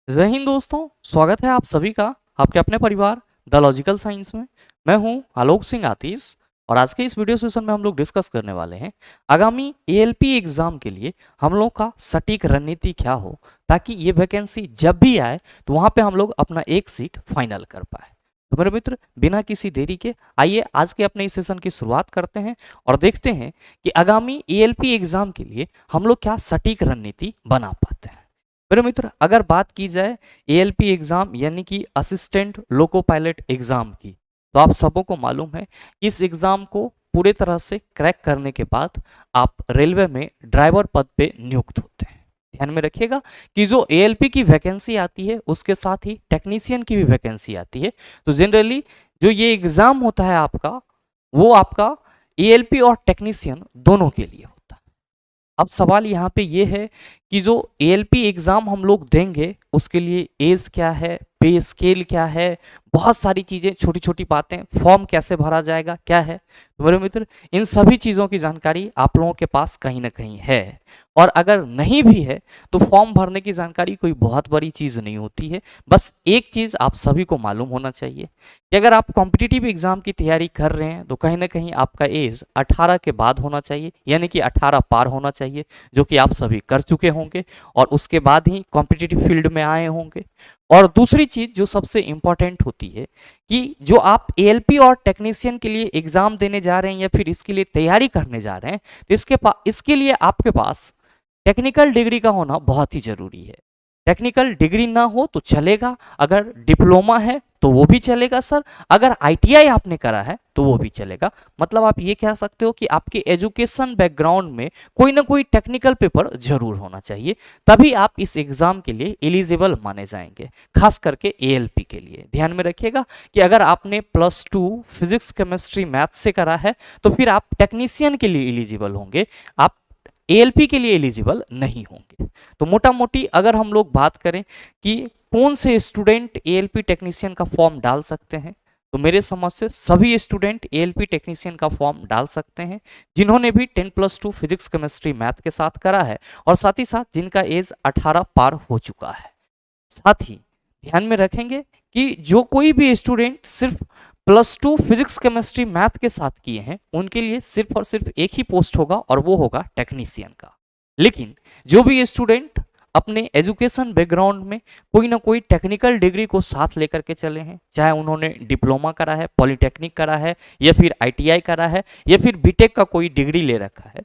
जय हिंद दोस्तों, स्वागत है आप सभी का आपके अपने परिवार द लॉजिकल साइंस में। मैं हूं आलोक सिंह आतिश और आज के इस वीडियो सेशन में हम लोग डिस्कस करने वाले हैं आगामी एएलपी एग्जाम के लिए हम लोग का सटीक रणनीति क्या हो, ताकि ये वैकेंसी जब भी आए तो वहां पे हम लोग अपना एक सीट फाइनल कर पाए। तो मेरे मित्र, बिना किसी देरी के आइए आज के अपने इस सेशन की शुरुआत करते हैं और देखते हैं कि आगामी एएलपी एग्जाम के लिए हम लोग क्या सटीक रणनीति बना पाते हैं। मेरे मित्र, अगर बात की जाए एएलपी एग्जाम यानी कि असिस्टेंट लोको पायलट एग्जाम की, तो आप सबों को मालूम है इस एग्जाम को पूरे तरह से क्रैक करने के बाद आप रेलवे में ड्राइवर पद पे नियुक्त होते हैं। ध्यान में रखिएगा कि जो एएलपी की वैकेंसी आती है उसके साथ ही टेक्नीशियन की भी वैकेंसी आती है। तो जनरली जो ये एग्जाम होता है आपका, वो आपका एएलपी और टेक्नीशियन दोनों के लिए होता है। अब सवाल यहाँ पे ये है कि जो एएलपी एग्जाम हम लोग देंगे उसके लिए एज क्या है, पे स्केल क्या है, बहुत सारी चीजें, छोटी छोटी बातें, फॉर्म कैसे भरा जाएगा, क्या है। तो मेरे मित्र, इन सभी चीजों की जानकारी आप लोगों के पास कहीं ना कहीं है, और अगर नहीं भी है तो फॉर्म भरने की जानकारी कोई बहुत बड़ी चीज नहीं होती है। बस एक चीज आप सभी को मालूम होना चाहिए कि अगर आप कॉम्पिटिटिव एग्जाम की तैयारी कर रहे हैं तो कहीं ना कहीं आपका एज 18 के बाद होना चाहिए, यानी कि 18 पार होना चाहिए, जो कि आप सभी कर चुके होंगे और उसके बाद ही कॉम्पिटिटिव फील्ड में आए होंगे। और दूसरी चीज जो सबसे इंपॉर्टेंट होती है कि जो आप एएलपी और टेक्नीशियन के लिए एग्जाम देने जा रहे हैं या फिर इसके लिए तैयारी करने जा रहे हैं, तो इसके लिए आपके पास टेक्निकल डिग्री का होना बहुत ही जरूरी है। टेक्निकल डिग्री ना हो तो चलेगा, अगर डिप्लोमा है तो वो भी चलेगा सर, अगर आईटीआई आपने करा है तो वो भी चलेगा। मतलब आप ये कह सकते हो कि आपके एजुकेशन बैकग्राउंड में कोई ना कोई टेक्निकल पेपर जरूर होना चाहिए, तभी आप इस एग्जाम के लिए एलिजिबल माने जाएंगे, खास करके एएलपी के लिए। ध्यान में रखिएगा कि अगर आपने +2 फिजिक्स केमिस्ट्री मैथ से करा है तो फिर आप टेक्नीशियन के लिए एलिजिबल होंगे, आप एएलपी के लिए एलिजिबल नहीं होंगे। तो मोटा मोटी अगर हम लोग बात करें कि कौन से स्टूडेंट एएलपी टेक्नीशियन का फॉर्म डाल सकते हैं, तो मेरे समझ से सभी स्टूडेंट एएलपी टेक्नीशियन का फॉर्म डाल सकते हैं जिन्होंने भी 10+2 फिजिक्स केमिस्ट्री मैथ के साथ करा है और साथ ही साथ जिनका एज 18 पार हो चुका है। साथ ही ध्यान में रखेंगे कि जो कोई भी स्टूडेंट सिर्फ +2 फिजिक्स केमिस्ट्री मैथ के साथ किए हैं उनके लिए सिर्फ और सिर्फ एक ही पोस्ट होगा और वो होगा टेक्नीशियन का। लेकिन जो भी स्टूडेंट अपने एजुकेशन बैकग्राउंड में कोई ना कोई टेक्निकल डिग्री को साथ लेकर के चले हैं, चाहे उन्होंने डिप्लोमा करा है, पॉलिटेक्निक करा है, या फिर आईटीआई करा है, या फिर बीटेक का कोई डिग्री ले रखा है,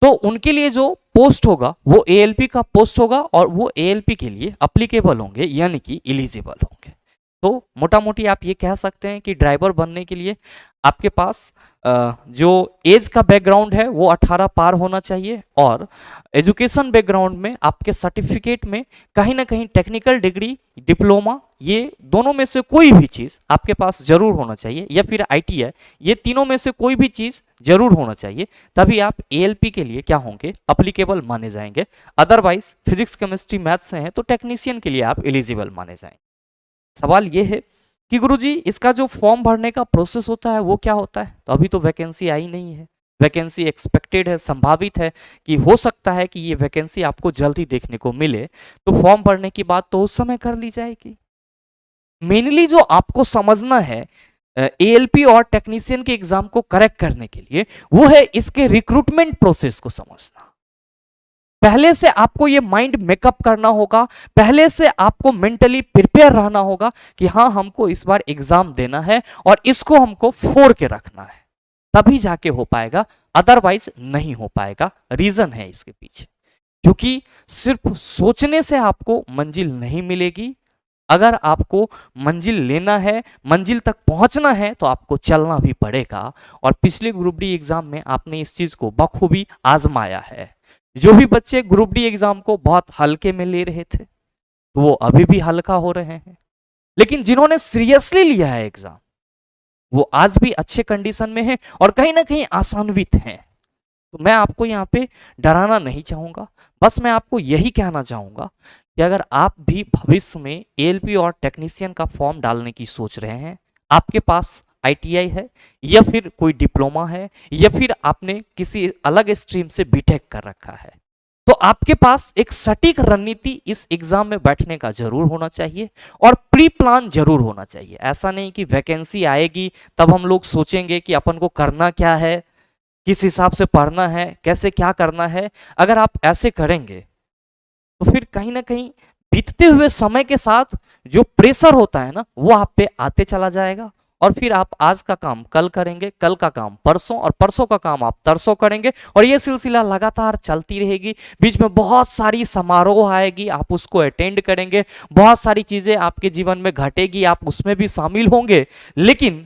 तो उनके लिए जो पोस्ट होगा वो एएलपी का पोस्ट होगा और वो एएलपी के लिए अप्लीकेबल होंगे, यानी कि एलिजिबल होंगे। तो मोटा मोटी आप ये कह सकते हैं कि ड्राइवर बनने के लिए आपके पास जो एज का बैकग्राउंड है वो 18 पार होना चाहिए, और एजुकेशन बैकग्राउंड में आपके सर्टिफिकेट में कहीं ना कहीं टेक्निकल डिग्री, डिप्लोमा, ये दोनों में से कोई भी चीज़ आपके पास जरूर होना चाहिए, या फिर आईटीआई, ये तीनों में से कोई भी चीज़ जरूर होना चाहिए, तभी आप एएलपी के लिए क्या होंगे, अप्लीकेबल माने जाएंगे। अदरवाइज फिजिक्स केमिस्ट्री मैथ से हैं तो टेक्नीशियन के लिए आप एलिजिबल माने जाएंगे। सवाल ये है कि गुरुजी इसका जो फॉर्म भरने का प्रोसेस होता है वो क्या होता है, तो अभी तो वैकेंसी आई नहीं है, वैकेंसी एक्सपेक्टेड है, संभावित है कि हो सकता है कि ये वैकेंसी आपको जल्दी देखने को मिले, तो फॉर्म भरने की बात तो उस समय कर ली जाएगी। मेनली जो आपको समझना है एएलपी और टेक्नीशियन के एग्जाम को करेक्ट करने के लिए, वो है इसके रिक्रूटमेंट प्रोसेस को समझना। पहले से आपको ये माइंड मेकअप करना होगा, पहले से आपको मेंटली प्रिपेयर रहना होगा कि हाँ हमको इस बार एग्जाम देना है और इसको हमको फोड़ के रखना है, तभी जाके हो पाएगा, अदरवाइज नहीं हो पाएगा। रीजन है इसके पीछे, क्योंकि सिर्फ सोचने से आपको मंजिल नहीं मिलेगी। अगर आपको मंजिल लेना है, मंजिल तक पहुंचना है, तो आपको चलना भी पड़ेगा। और पिछले ग्रुप डी एग्जाम में आपने इस चीज को बखूबी आजमाया है। जो भी बच्चे ग्रुप डी एग्जाम को बहुत हल्के में ले रहे थे तो वो अभी भी हल्का हो रहे हैं, लेकिन जिन्होंने सीरियसली लिया है एग्जाम वो आज भी अच्छे कंडीशन में हैं और कहीं ना कहीं आसान्वित हैं। तो मैं आपको यहाँ पे डराना नहीं चाहूंगा, बस मैं आपको यही कहना चाहूंगा कि अगर आप भी भविष्य में एएलपी और टेक्नीशियन का फॉर्म डालने की सोच रहे हैं, आपके पास आईटीआई है या फिर कोई डिप्लोमा है या फिर आपने किसी अलग स्ट्रीम से बीटेक कर रखा है, तो आपके पास एक सटीक रणनीति इस एग्जाम में बैठने का जरूर होना चाहिए और प्री प्लान जरूर होना चाहिए। ऐसा नहीं कि वैकेंसी आएगी तब हम लोग सोचेंगे कि अपन को करना क्या है, किस हिसाब से पढ़ना है, कैसे क्या करना है। अगर आप ऐसे करेंगे तो फिर कहीं ना कहीं बीतते हुए समय के साथ जो प्रेशर होता है ना वो आप पे आते चला जाएगा, और फिर आप आज का काम कल करेंगे, कल का काम परसों, और परसों का काम आप तरसों करेंगे, और ये सिलसिला लगातार चलती रहेगी। बीच में बहुत सारी समारोह आएगी, आप उसको अटेंड करेंगे, बहुत सारी चीजें आपके जीवन में घटेगी, आप उसमें भी शामिल होंगे। लेकिन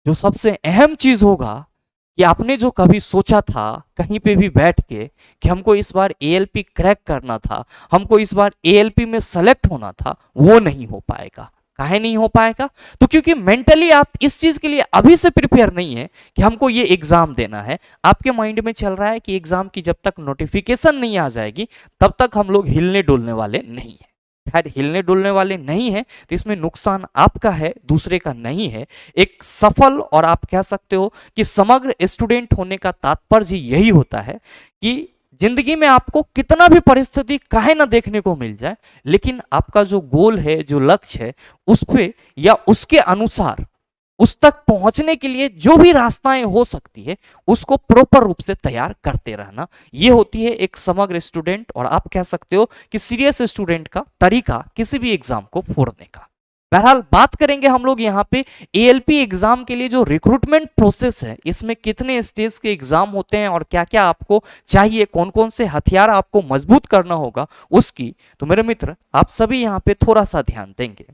जो सबसे अहम चीज होगा कि आपने जो कभी सोचा था कहीं पे भी बैठ के कि हमको इस बार एएलपी क्रैक करना था, हमको इस बार एएलपी में सेलेक्ट होना था, वो नहीं हो पाएगा। काहे नहीं हो पाएगा? तो क्योंकि मेंटली आप इस चीज के लिए अभी से प्रिपेयर नहीं है कि हमको ये एग्जाम देना है। आपके माइंड में चल रहा है कि एग्जाम की जब तक नोटिफिकेशन नहीं आ जाएगी तब तक हम लोग हिलने डुलने वाले नहीं है। खैर, हिलने डुलने वाले नहीं है तो इसमें नुकसान आपका है, दूसरे का नहीं है। एक सफल और आप कह सकते हो कि समग्र स्टूडेंट होने का तात्पर्य यही होता है कि जिंदगी में आपको कितना भी परिस्थिति काहे ना देखने को मिल जाए, लेकिन आपका जो गोल है, जो लक्ष्य है, उस पे या उसके अनुसार उस तक पहुंचने के लिए जो भी रास्ताएं हो सकती है उसको प्रॉपर रूप से तैयार करते रहना। ये होती है एक समग्र स्टूडेंट और आप कह सकते हो कि सीरियस स्टूडेंट का तरीका किसी भी एग्जाम को फोड़ने का। बहरहाल बात करेंगे हम लोग यहाँ पे एएलपी एग्जाम के लिए जो रिक्रूटमेंट प्रोसेस है, इसमें कितने स्टेज के एग्जाम होते हैं और क्या क्या आपको चाहिए, कौन कौन से हथियार आपको मजबूत करना होगा उसकी। तो मेरे मित्र, आप सभी यहाँ पे थोड़ा सा ध्यान देंगे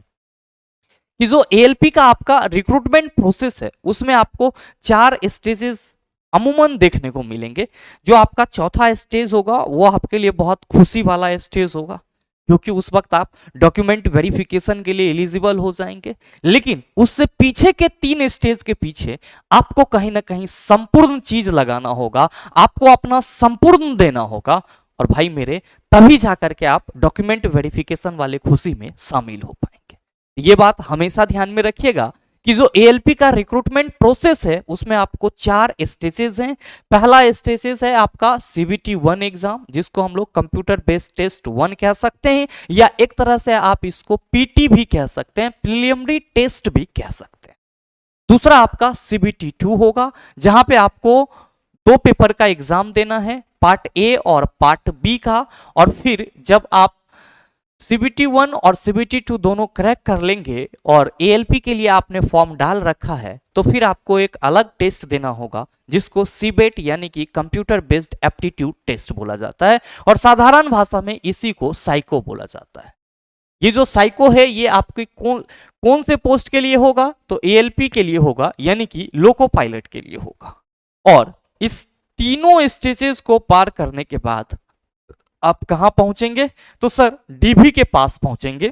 कि जो एएलपी का आपका रिक्रूटमेंट प्रोसेस है उसमें आपको 4 स्टेजेस अमूमन देखने को मिलेंगे। जो आपका चौथा स्टेज होगा वो आपके लिए बहुत खुशी वाला स्टेज होगा, क्योंकि उस वक्त आप डॉक्यूमेंट वेरिफिकेशन के लिए एलिजिबल हो जाएंगे। लेकिन उससे पीछे के 3 स्टेज के पीछे आपको कहीं ना कहीं संपूर्ण चीज लगाना होगा, आपको अपना संपूर्ण देना होगा, और भाई मेरे तभी जाकर के आप डॉक्यूमेंट वेरिफिकेशन वाले खुशी में शामिल हो पाएंगे। ये बात हमेशा ध्यान में रखिएगा कि जो एएलपी का रिक्रूटमेंट प्रोसेस है उसमें आपको 4 स्टेजेस हैं। पहला स्टेजेस है आपका सीबीटी 1 एग्जाम, जिसको हम लोग कंप्यूटर बेस्ड टेस्ट 1 कह सकते हैं, या एक तरह से आप इसको पीटी भी कह सकते हैं, प्रीलिमिनरी टेस्ट भी कह सकते हैं। दूसरा आपका सीबीटी 2 होगा, जहां पे आपको 2 पेपर का एग्जाम देना है, पार्ट ए और पार्ट बी का। और फिर जब आप सीबीटी 1 और सीबीटी 2 दोनों क्रैक कर लेंगे और एएलपी के लिए आपने फॉर्म डाल रखा है, तो फिर आपको एक अलग टेस्ट देना होगा जिसको सीबेट यानी कि कंप्यूटर बेस्ड एप्टीट्यूड टेस्ट बोला जाता है, और साधारण भाषा में इसी को साइको बोला जाता है। ये जो साइको है ये आपके कौन से पोस्ट के लिए होगा? तो एएलपी के लिए होगा, यानी कि लोको पायलट के लिए होगा। और इस तीनों स्टेजेस को पार करने के बाद आप कहां पहुंचेंगे? तो सर डीबी के पास पहुंचेंगे,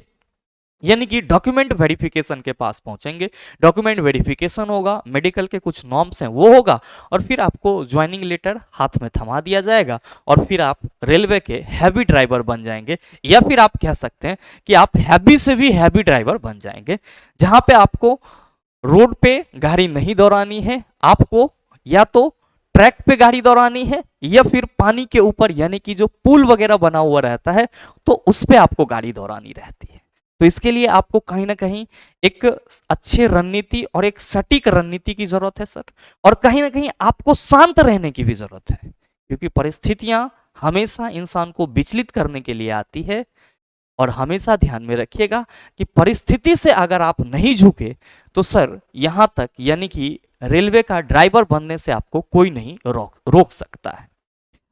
यानी कि डॉक्यूमेंट वेरिफिकेशन के पास पहुंचेंगे। डॉक्यूमेंट वेरिफिकेशन होगा, मेडिकल के कुछ नॉर्म्स हैं वो होगा, और फिर आपको ज्वाइनिंग लेटर हाथ में थमा दिया जाएगा, और फिर आप रेलवे के हैवी ड्राइवर बन जाएंगे, या फिर आप कह सकते हैं कि आप हैवी से भी हैवी ड्राइवर बन जाएंगे, जहां पे आपको रोड पे गाड़ी नहीं दौड़ानी है, आपको या तो ट्रैक पे गाड़ी दौड़ानी है या फिर पानी के ऊपर, यानी कि जो पुल वगैरह बना हुआ रहता है तो उस पे आपको गाड़ी दौड़ानी रहती है। तो इसके लिए आपको कहीं ना कहीं एक अच्छी रणनीति और एक सटीक रणनीति की जरूरत है सर, और कहीं ना कहीं आपको शांत रहने की भी जरूरत है, क्योंकि परिस्थितियां हमेशा इंसान को विचलित करने के लिए आती है। और हमेशा ध्यान में रखिएगा कि परिस्थिति से अगर आप नहीं झुके तो सर यहां तक, यानी कि रेलवे का ड्राइवर बनने से आपको कोई नहीं रोक सकता है।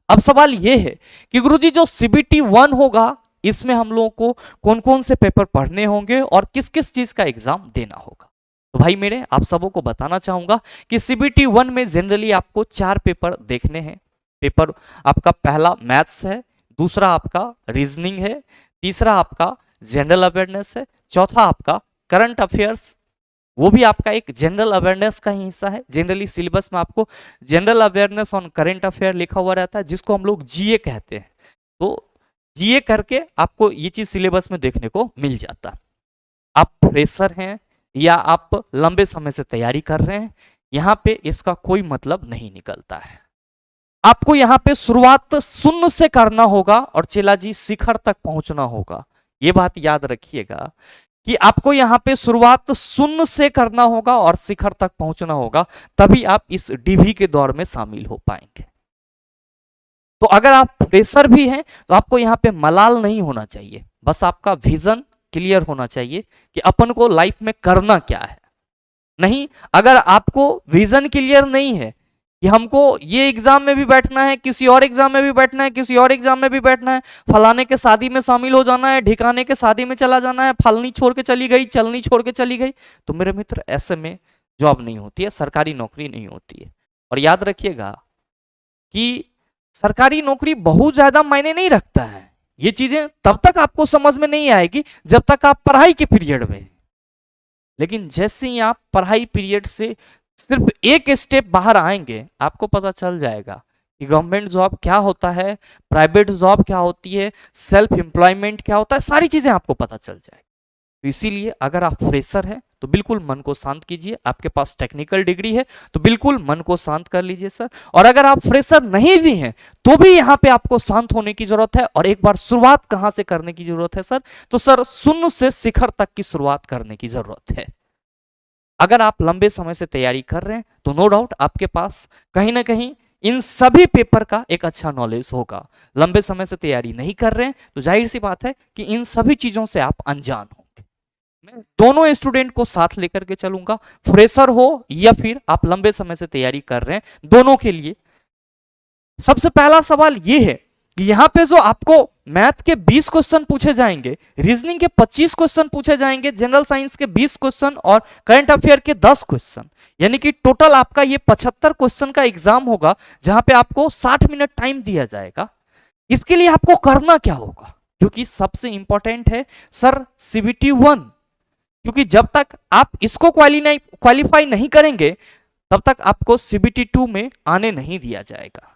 अब सवाल यह है कि गुरुजी जो सीबीटी 1 होगा इसमें हम लोगों को कौन कौन से पेपर पढ़ने होंगे और किस किस चीज का एग्जाम देना होगा? तो भाई मेरे, आप सबों को बताना चाहूंगा कि सीबीटी 1 में जनरली आपको 4 पेपर देखने हैं। पेपर आपका पहला मैथ्स है, दूसरा आपका रीजनिंग है, तीसरा आपका जनरल अवेयरनेस है, चौथा आपका करंट अफेयर्स, वो भी आपका एक जनरल अवेयरनेस का ही हिस्सा है। जनरली सिलेबस में आपको general awareness on current affair लिखा हुआ रहता है, जिसको हम लोग जीए कहते हैं। तो जीए करके आपको ये चीज सिलेबस में देखने को मिल जाता है। आप फ्रेशर हैं या आप लंबे समय से तैयारी कर रहे हैं, यहाँ पे इसका कोई मतलब नहीं निकलता है। आपको यहां पे शुरुआत शून्य से करना होगा और चेला जी शिखर तक पहुंचना होगा। ये बात याद रखिएगा कि आपको यहां पे शुरुआत शून्य से करना होगा और शिखर तक पहुंचना होगा, तभी आप इस डीवी के दौर में शामिल हो पाएंगे। तो अगर आप फ्रेशर भी हैं तो आपको यहां पे मलाल नहीं होना चाहिए, बस आपका विजन क्लियर होना चाहिए कि अपन को लाइफ में करना क्या है। नहीं, अगर आपको विजन क्लियर नहीं है कि हमको ये एग्जाम में भी बैठना है, किसी और एग्जाम में भी बैठना है, किसी और एग्जाम में भी बैठना है, फलाने के शादी में शामिल हो जाना है, ढिकाने के शादी में चला जाना है, फलनी छोड़ के चली गई, चलनी छोड़ के चली गई, तो मेरे मित्र ऐसे में जॉब नहीं होती है, सरकारी नौकरी नहीं होती है। और याद रखिएगा कि सरकारी नौकरी बहुत ज्यादा मायने नहीं रखता है। ये चीजें तब तक आपको समझ में नहीं आएगी जब तक आप पढ़ाई के पीरियड में, लेकिन जैसे ही आप पढ़ाई पीरियड से सिर्फ एक स्टेप बाहर आएंगे, आपको पता चल जाएगा कि गवर्नमेंट जॉब क्या होता है, प्राइवेट जॉब क्या होती है, सेल्फ एम्प्लॉयमेंट क्या होता है, सारी चीजें आपको पता चल जाएगी। तो इसीलिए अगर आप फ्रेशर हैं तो बिल्कुल मन को शांत कीजिए, आपके पास टेक्निकल डिग्री है तो बिल्कुल मन को शांत कर लीजिए सर। और अगर आप फ्रेशर नहीं भी हैं तो भी यहां पे आपको शांत होने की जरूरत है। और एक बार शुरुआत कहां से करने की जरूरत है सर, तो सर शून्य से शिखर तक की शुरुआत करने की जरूरत है। अगर आप लंबे समय से तैयारी कर रहे हैं तो नो डाउट आपके पास कहीं ना कहीं इन सभी पेपर का एक अच्छा नॉलेज होगा। लंबे समय से तैयारी नहीं कर रहे हैं तो जाहिर सी बात है कि इन सभी चीजों से आप अनजान होंगे। मैं दोनों स्टूडेंट को साथ लेकर के चलूंगा, फ्रेशर हो या फिर आप लंबे समय से तैयारी कर रहे हैं, दोनों के लिए। सबसे पहला सवाल यह है कि यहां पे जो आपको मैथ के 20 क्वेश्चन पूछे जाएंगे, रीजनिंग के 25 क्वेश्चन पूछे जाएंगे, जनरल साइंस के 20 क्वेश्चन और करंट अफेयर के 10 क्वेश्चन, यानी कि टोटल आपका ये 75 क्वेश्चन का एग्जाम होगा, जहां पे आपको 60 मिनट टाइम दिया जाएगा। इसके लिए आपको करना क्या होगा, क्योंकि सबसे इंपॉर्टेंट है सर सीबीटी 1, क्योंकि जब तक आप इसको क्वालिफाई नहीं करेंगे तब तक आपको सीबीटी 2 में आने नहीं दिया जाएगा।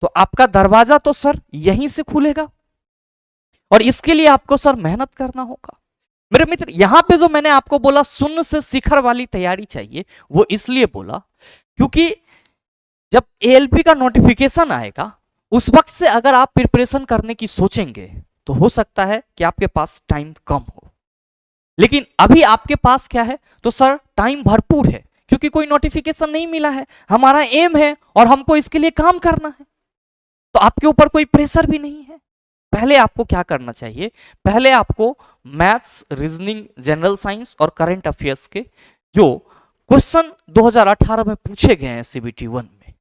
तो आपका दरवाजा तो सर यहीं से खुलेगा और इसके लिए आपको सर मेहनत करना होगा। मेरे मित्र, यहां पे जो मैंने आपको बोला शून्य से शिखर वाली तैयारी चाहिए, वो इसलिए बोला क्योंकि जब एएलपी का नोटिफिकेशन आएगा उस वक्त से अगर आप प्रिपरेशन करने की सोचेंगे तो हो सकता है कि आपके पास टाइम कम हो, लेकिन अभी आपके पास क्या है, तो सर टाइम भरपूर है, क्योंकि कोई नोटिफिकेशन नहीं मिला है, हमारा एम है और हमको इसके लिए काम करना है, तो आपके ऊपर कोई प्रेशर भी नहीं है। पहले आपको क्या करना चाहिए, पहले आपको मैथ्स, रीजनिंग, जनरल साइंस और करंट अफेयर्स के जो क्वेश्चन 2018 में पूछे गए हैं सीबीटी 1 में,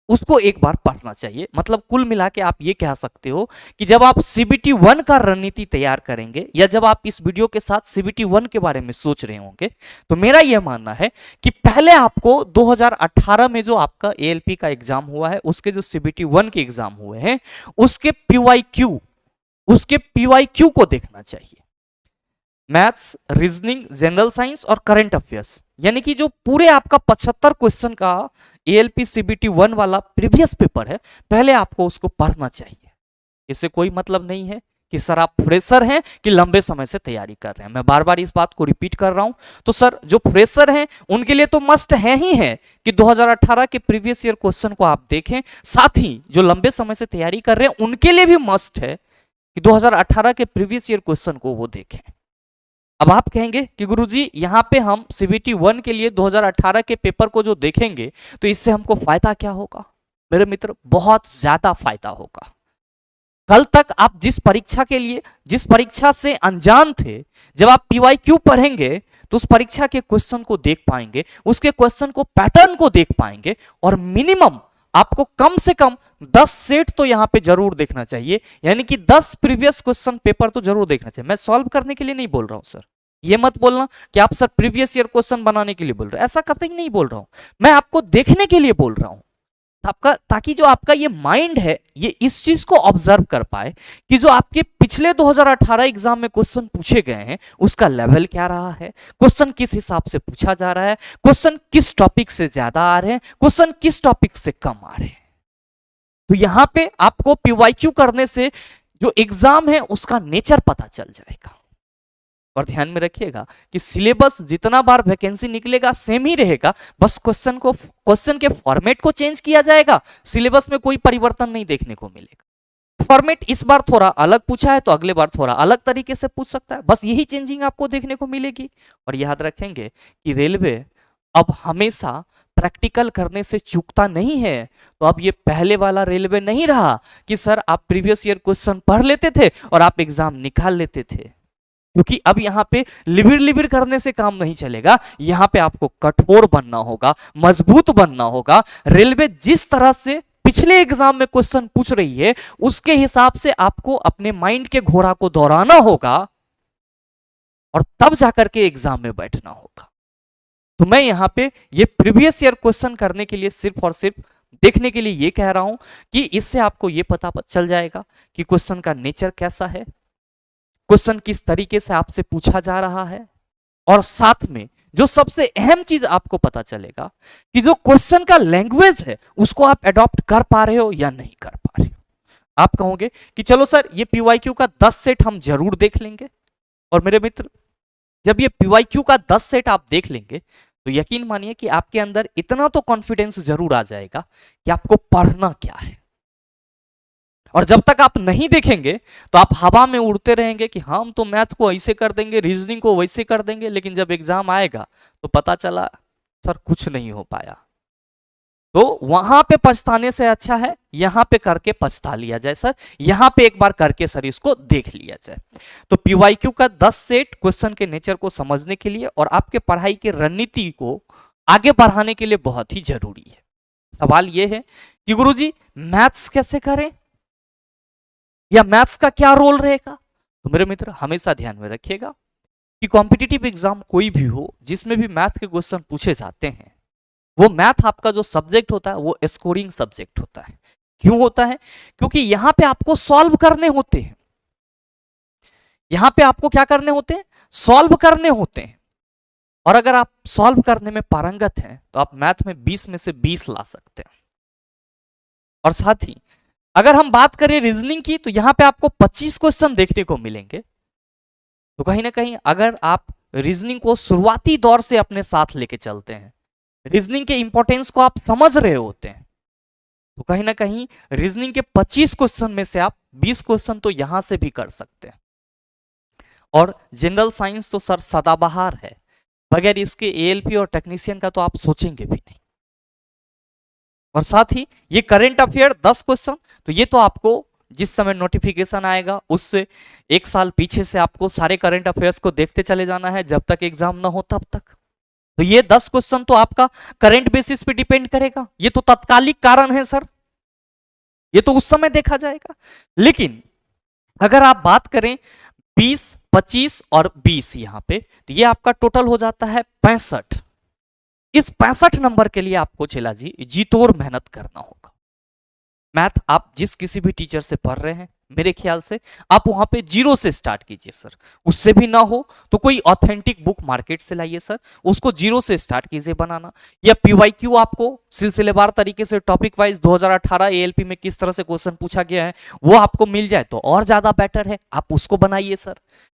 उसको एक बार पढ़ना चाहिए। मतलब कुल मिला के आप ये कह सकते हो कि जब आप सीबीटी 1 का रणनीति तैयार करेंगे या जब आप इस वीडियो के साथ सीबीटी 1 के बारे में सोच रहे होंगे, तो मेरा यह मानना है कि पहले आपको 2018 में जो आपका एएलपी का एग्जाम हुआ है, उसके जो सीबीटी 1 के एग्जाम हुए हैं, उसके पीवाईक्यू को देखना चाहिए। मैथ्स, रीजनिंग, जनरल साइंस और करंट अफेयर्स, यानी कि जो पूरे आपका 75 क्वेश्चन का एएलपी सीबीटी 1 वाला प्रीवियस पेपर है, पहले आपको उसको पढ़ना चाहिए। इससे कोई मतलब नहीं है कि सर आप फ्रेशर हैं कि लंबे समय से तैयारी कर रहे हैं। मैं बार बार इस बात को रिपीट कर रहा हूं। तो सर जो फ्रेशर हैं उनके लिए तो मस्ट है ही है कि 2018 के प्रीवियस ईयर क्वेश्चन को आप देखें, साथ ही जो लंबे समय से तैयारी कर रहे हैं उनके लिए भी मस्ट है कि 2018 के प्रीवियस ईयर क्वेश्चन को वो देखें। अब आप कहेंगे कि गुरुजी यहां पे हम सीबीटी 1 के लिए 2018 के पेपर को जो देखेंगे तो इससे हमको फायदा क्या होगा? मेरे मित्र, बहुत ज्यादा फायदा होगा। कल तक आप जिस परीक्षा से अनजान थे, जब आप पीवाईक्यू पढ़ेंगे तो उस परीक्षा के क्वेश्चन को देख पाएंगे, उसके क्वेश्चन को, पैटर्न को देख पाएंगे, और मिनिमम आपको कम से कम 10 सेट तो यहां पे जरूर देखना चाहिए, यानी कि 10 प्रीवियस क्वेश्चन पेपर तो जरूर देखना चाहिए। मैं सॉल्व करने के लिए नहीं बोल रहा हूं सर, ये मत बोलना कि आप सर प्रीवियस ईयर क्वेश्चन बनाने के लिए बोल रहे हैं, ऐसा कतई नहीं बोल रहा हूं। मैं आपको देखने के लिए बोल रहा हूं, ताकि जो आपका ये माइंड है ये इस चीज को ऑब्जर्व कर पाए कि जो आपके पिछले 2018 एग्जाम में क्वेश्चन पूछे गए हैं उसका लेवल क्या रहा है, क्वेश्चन किस हिसाब से पूछा जा रहा है, क्वेश्चन किस टॉपिक से ज्यादा आ रहे हैं, क्वेश्चन किस टॉपिक से कम आ रहे हैं। तो यहां पे आपको पीवाईक्यू करने से जो एग्जाम है उसका नेचर पता चल जाएगा। और ध्यान में रखिएगा कि सिलेबस जितना बार वैकेंसी निकलेगा सेम ही रहेगा, बस क्वेश्चन के फॉर्मेट को चेंज किया जाएगा, सिलेबस में कोई परिवर्तन नहीं देखने को मिलेगा। फॉर्मेट इस बार थोड़ा अलग पूछा है तो अगले बार थोड़ा अलग तरीके से पूछ सकता है, बस यही चेंजिंग आपको देखने को मिलेगी। और याद रखेंगे कि रेलवे अब हमेशा प्रैक्टिकल करने से चूकता नहीं है। तो अब ये पहले वाला रेलवे नहीं रहा कि सर आप प्रीवियस ईयर क्वेश्चन पढ़ लेते थे और आप एग्जाम निकाल लेते थे, क्योंकि अब यहाँ पे लिबिर लिबिर करने से काम नहीं चलेगा। यहाँ पे आपको कठोर बनना होगा, मजबूत बनना होगा। रेलवे जिस तरह से पिछले एग्जाम में क्वेश्चन पूछ रही है उसके हिसाब से आपको अपने माइंड के घोड़ा को दौड़ाना होगा और तब जाकर के एग्जाम में बैठना होगा। तो मैं यहाँ पे ये प्रीवियस ईयर क्वेश्चन करने के लिए सिर्फ और सिर्फ देखने के लिए ये कह रहा हूं कि इससे आपको ये पता चल जाएगा कि क्वेश्चन का नेचर कैसा है, क्वेश्चन किस तरीके से आपसे पूछा जा रहा है, और साथ में जो सबसे अहम चीज आपको पता चलेगा कि जो क्वेश्चन का लैंग्वेज है उसको आप अडॉप्ट कर पा रहे हो या नहीं कर पा रहे हो। आप कहोगे कि चलो सर ये पीवाईक्यू का 10 सेट हम जरूर देख लेंगे। और मेरे मित्र, जब ये पीवाईक्यू का 10 सेट आप देख लेंगे तो यकीन मानिए कि आपके अंदर इतना तो कॉन्फिडेंस जरूर आ जाएगा कि आपको पढ़ना क्या है। और जब तक आप नहीं देखेंगे तो आप हवा में उड़ते रहेंगे कि हम तो मैथ को ऐसे कर देंगे, रीजनिंग को वैसे कर देंगे, लेकिन जब एग्जाम आएगा तो पता चला सर कुछ नहीं हो पाया। तो वहां पे पछताने से अच्छा है यहां पे करके पछता लिया जाए सर, यहां पे एक बार करके सर इसको देख लिया जाए। तो पीवाईक्यू का 10 सेट क्वेश्चन के नेचर को समझने के लिए और आपके पढ़ाई की रणनीति को आगे बढ़ाने के लिए बहुत ही जरूरी है। सवाल यह है कि गुरुजी मैथ्स कैसे करें या मैथ्स का क्या रोल रहेगा। तो मेरे मित्र हमेशा ध्यान में रखिएगा कि कॉम्पिटिटिव एग्जाम कोई भी हो जिसमें भी मैथ के क्वेश्चन पूछे जाते हैं, वो मैथ आपका जो सब्जेक्ट होता है वो स्कोरिंग सब्जेक्ट होता है। क्यों होता है? क्योंकि यहां पे आपको सॉल्व करने होते हैं। यहां पे आपको क्या करने होते हैं? सॉल्व करने होते हैं। और अगर आप सॉल्व करने में पारंगत हैं तो आप मैथ में 20 में से 20 ला सकते हैं। और साथ ही अगर हम बात करें रीजनिंग की तो यहां पे आपको 25 क्वेश्चन देखने को मिलेंगे। तो कहीं ना कहीं अगर आप रीजनिंग को शुरुआती दौर से अपने साथ लेके चलते हैं, रीजनिंग के इंपॉर्टेंस को आप समझ रहे होते हैं, तो कहीं ना कहीं रीजनिंग के 25 क्वेश्चन में से आप 20 क्वेश्चन तो यहां से भी कर सकते हैं। और जनरल साइंस तो सर सदाबहार है, बगैर इसके एएलपी और टेक्नीशियन का तो आप सोचेंगे भी नहीं। और साथ ही ये करंट अफेयर 10 क्वेश्चन, तो ये तो आपको जिस समय नोटिफिकेशन आएगा उससे एक साल पीछे से आपको सारे करंट अफेयर्स को देखते चले जाना है जब तक एग्जाम ना हो तब तक। तो ये 10 क्वेश्चन तो आपका करंट बेसिस पे डिपेंड करेगा, ये तो तात्कालिक कारण है सर, ये तो उस समय देखा जाएगा। लेकिन अगर आप बात करें 20, 25 और 20 यहां पे, तो ये आपका टोटल हो जाता है 65। इस 65 नंबर के लिए आपको चला जी जी-तोड़ मेहनत करना होगा। मैथ आप जिस किसी भी टीचर से पढ़ रहे हैं, मेरे ख्याल से आप वहां पे 0 से स्टार्ट कीजिए सर। उससे भी ना हो तो कोई ऑथेंटिक बुक मार्केट से लाइए सर, उसको 0 से स्टार्ट कीजिए बनाना। या पीवाईक्यू आपको सिलसिलेवार तरीके से टॉपिक वाइज 2018 एएलपी में किस तरह से क्वेश्चन पूछा गया है वो आपको मिल जाए तो और ज्यादा बेटर है, आप उसको बनाइए सर।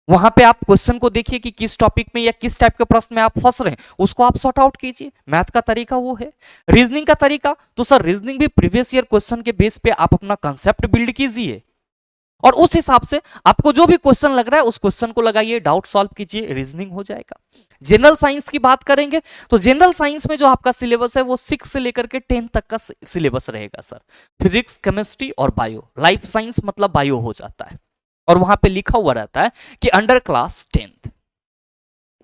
वहां पे आप क्वेश्चन को देखिए कि किस टॉपिक में या किस टाइप के प्रश्न में आप फंस रहे हैं, उसको आप सॉर्ट आउट कीजिए। मैथ का तरीका वो है। रीजनिंग का तरीका तो सर रीजनिंग भी प्रीवियस ईयर क्वेश्चन के बेस पे आप अपना कंसेप्ट बिल्ड कीजिए और उस हिसाब से आपको जो भी क्वेश्चन लग रहा है उस क्वेश्चन को लगाइए, डाउट सॉल्व कीजिए, रीजनिंग हो जाएगा। जनरल साइंस की बात करेंगे तो जनरल साइंस में जो आपका सिलेबस है वो 6 से लेकर के 10 तक का सिलेबस रहेगा सर। फिजिक्स, केमिस्ट्री और बायो, लाइफ साइंस मतलब बायो हो जाता है। और वहां पे लिखा हुआ रहता है कि अंडर क्लास 10th,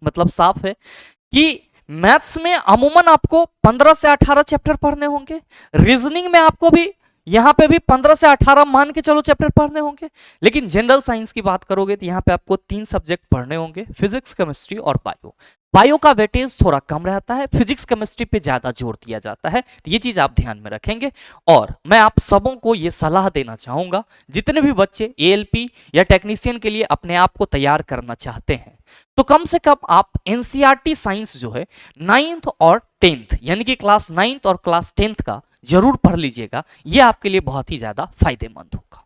मतलब साफ है कि मैथ्स में अमूमन आपको 15 से 18 चैप्टर पढ़ने होंगे। रीजनिंग में आपको भी यहां पे भी 15 से 18 मान के चलो चैप्टर पढ़ने होंगे। लेकिन जनरल साइंस की बात करोगे तो यहां पे आपको 3 सब्जेक्ट पढ़ने होंगे, फिजिक्स, केमिस्ट्री और बायो। बायो का वेटेज थोड़ा कम रहता है, फिजिक्स केमिस्ट्री पे ज्यादा जोर दिया जाता है, तो ये चीज आप ध्यान में रखेंगे। और मैं आप सबों को ये सलाह देना चाहूंगा, जितने भी बच्चे एएलपी या टेक्नीशियन के लिए अपने आप को तैयार करना चाहते हैं तो कम से कम आप एनसीईआरटी साइंस जो है 9th और 10th यानी कि क्लास 9th और क्लास 10th का जरूर पढ़ लीजिएगा, ये आपके लिए बहुत ही ज्यादा फायदेमंद होगा।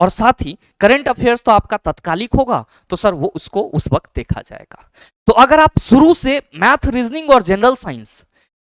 और साथ ही करंट अफेयर्स तो आपका तत्कालिक होगा, तो सर वो उसको उस वक्त देखा जाएगा। तो अगर आप शुरू से मैथ, रीजनिंग और जनरल साइंस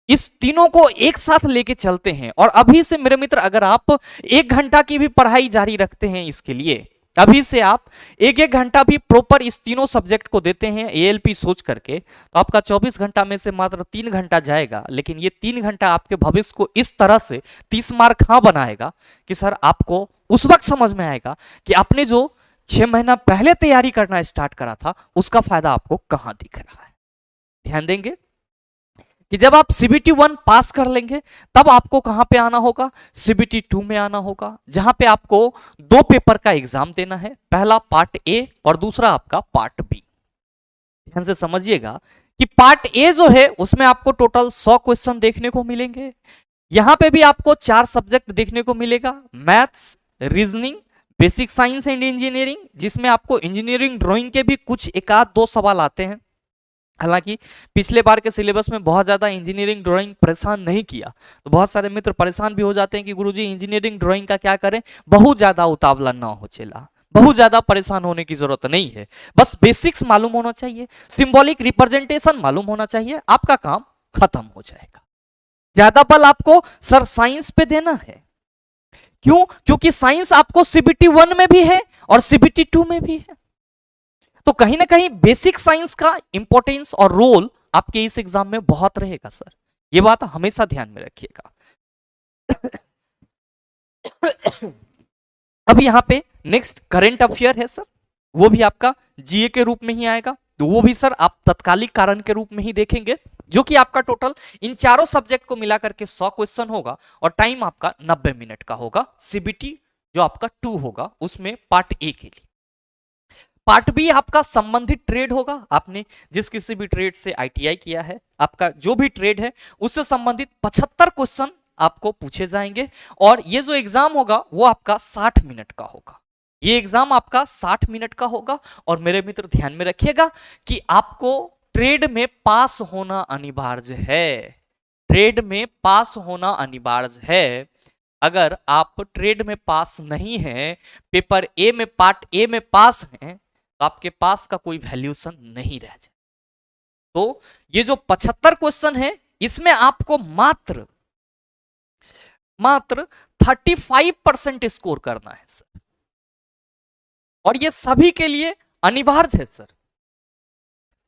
इस तीनों को एक साथ लेके चलते हैं, और अभी से मेरे मित्र अगर आप 1 घंटा की भी पढ़ाई जारी रखते हैं इसके लिए, अभी से आप 1-1 घंटा भी प्रॉपर इस तीनों सब्जेक्ट को देते हैं एएलपी सोच करके, तो आपका 24 घंटा में से मात्र 3 घंटा जाएगा, लेकिन ये 3 घंटा आपके भविष्य को इस तरह से 30 मार्क हाँ बनाएगा कि सर आपको उस वक्त समझ में आएगा कि आपने जो 6 महीना पहले तैयारी करना स्टार्ट करा था उसका फायदा आपको कहां दिख रहा है। ध्यान देंगे कि जब आप सीबीटी 1 पास कर लेंगे तब आपको कहां पे आना होगा, सीबीटी 2 में आना होगा, जहां पे आपको 2 पेपर का एग्जाम देना है, पहला पार्ट ए और दूसरा आपका पार्ट बी। ध्यान से समझिएगा कि पार्ट ए जो है उसमें आपको टोटल 100 क्वेश्चन देखने को मिलेंगे। यहां पे भी आपको 4 सब्जेक्ट देखने को मिलेगा, maths, reasoning, basic science and engineering, जिसमें आपको इंजीनियरिंग ड्राइंग के भी कुछ 1-2 सवाल आते हैं। हालांकि पिछले बार के सिलेबस में बहुत ज्यादा इंजीनियरिंग ड्राइंग परेशान नहीं किया, तो बहुत सारे मित्र परेशान भी हो जाते हैं कि गुरुजी इंजीनियरिंग ड्राइंग का क्या करें, बहुत ज्यादा उतावला ना हो चला, बहुत ज्यादा परेशान होने की जरूरत नहीं है, बस बेसिक्स मालूम होना चाहिए, सिंबॉलिक रिप्रेजेंटेशन मालूम होना चाहिए, आपका काम खत्म हो जाएगा। ज्यादा बल आपको सर साइंस पे देना है, क्यों? क्योंकि साइंस आपको सीबीटी 1 में भी है और सीबीटी 2 में भी है, तो कहीं ना कहीं बेसिक साइंस का इंपॉर्टेंस और रोल आपके इस एग्जाम में बहुत रहेगा सर, ये बात हमेशा ध्यान में रखिएगा। अब यहां पे नेक्स्ट करंट अफेयर है सर, वो भी आपका जीए के रूप में ही आएगा, तो वो भी सर आप तत्कालिक कारण के रूप में ही देखेंगे, जो कि आपका टोटल इन चारों सब्जेक्ट को मिला करके 100 क्वेश्चन होगा और टाइम आपका 90 मिनट का होगा। सीबीटी जो आपका 2 होगा उसमें पार्ट ए के लिए। पार्ट बी आपका संबंधित ट्रेड होगा, आपने जिस किसी भी ट्रेड से आईटीआई किया है, आपका जो भी ट्रेड है उससे संबंधित 75 क्वेश्चन आपको पूछे जाएंगे, और ये जो एग्जाम होगा वो आपका 60 मिनट का होगा। ये एग्जाम आपका 60 मिनट का होगा, और मेरे मित्र ध्यान में रखिएगा कि आपको ट्रेड में पास होना अनिवार्य है, ट्रेड में पास होना अनिवार्य है। अगर आप ट्रेड में पास नहीं हैं, पेपर ए में पार्ट ए में पास हैं, तो आपके पास का कोई वैल्यूशन नहीं रह जाए। तो ये जो 75 क्वेश्चन है इसमें आपको मात्र 35% स्कोर करना है सर, और ये सभी के लिए अनिवार्य है सर।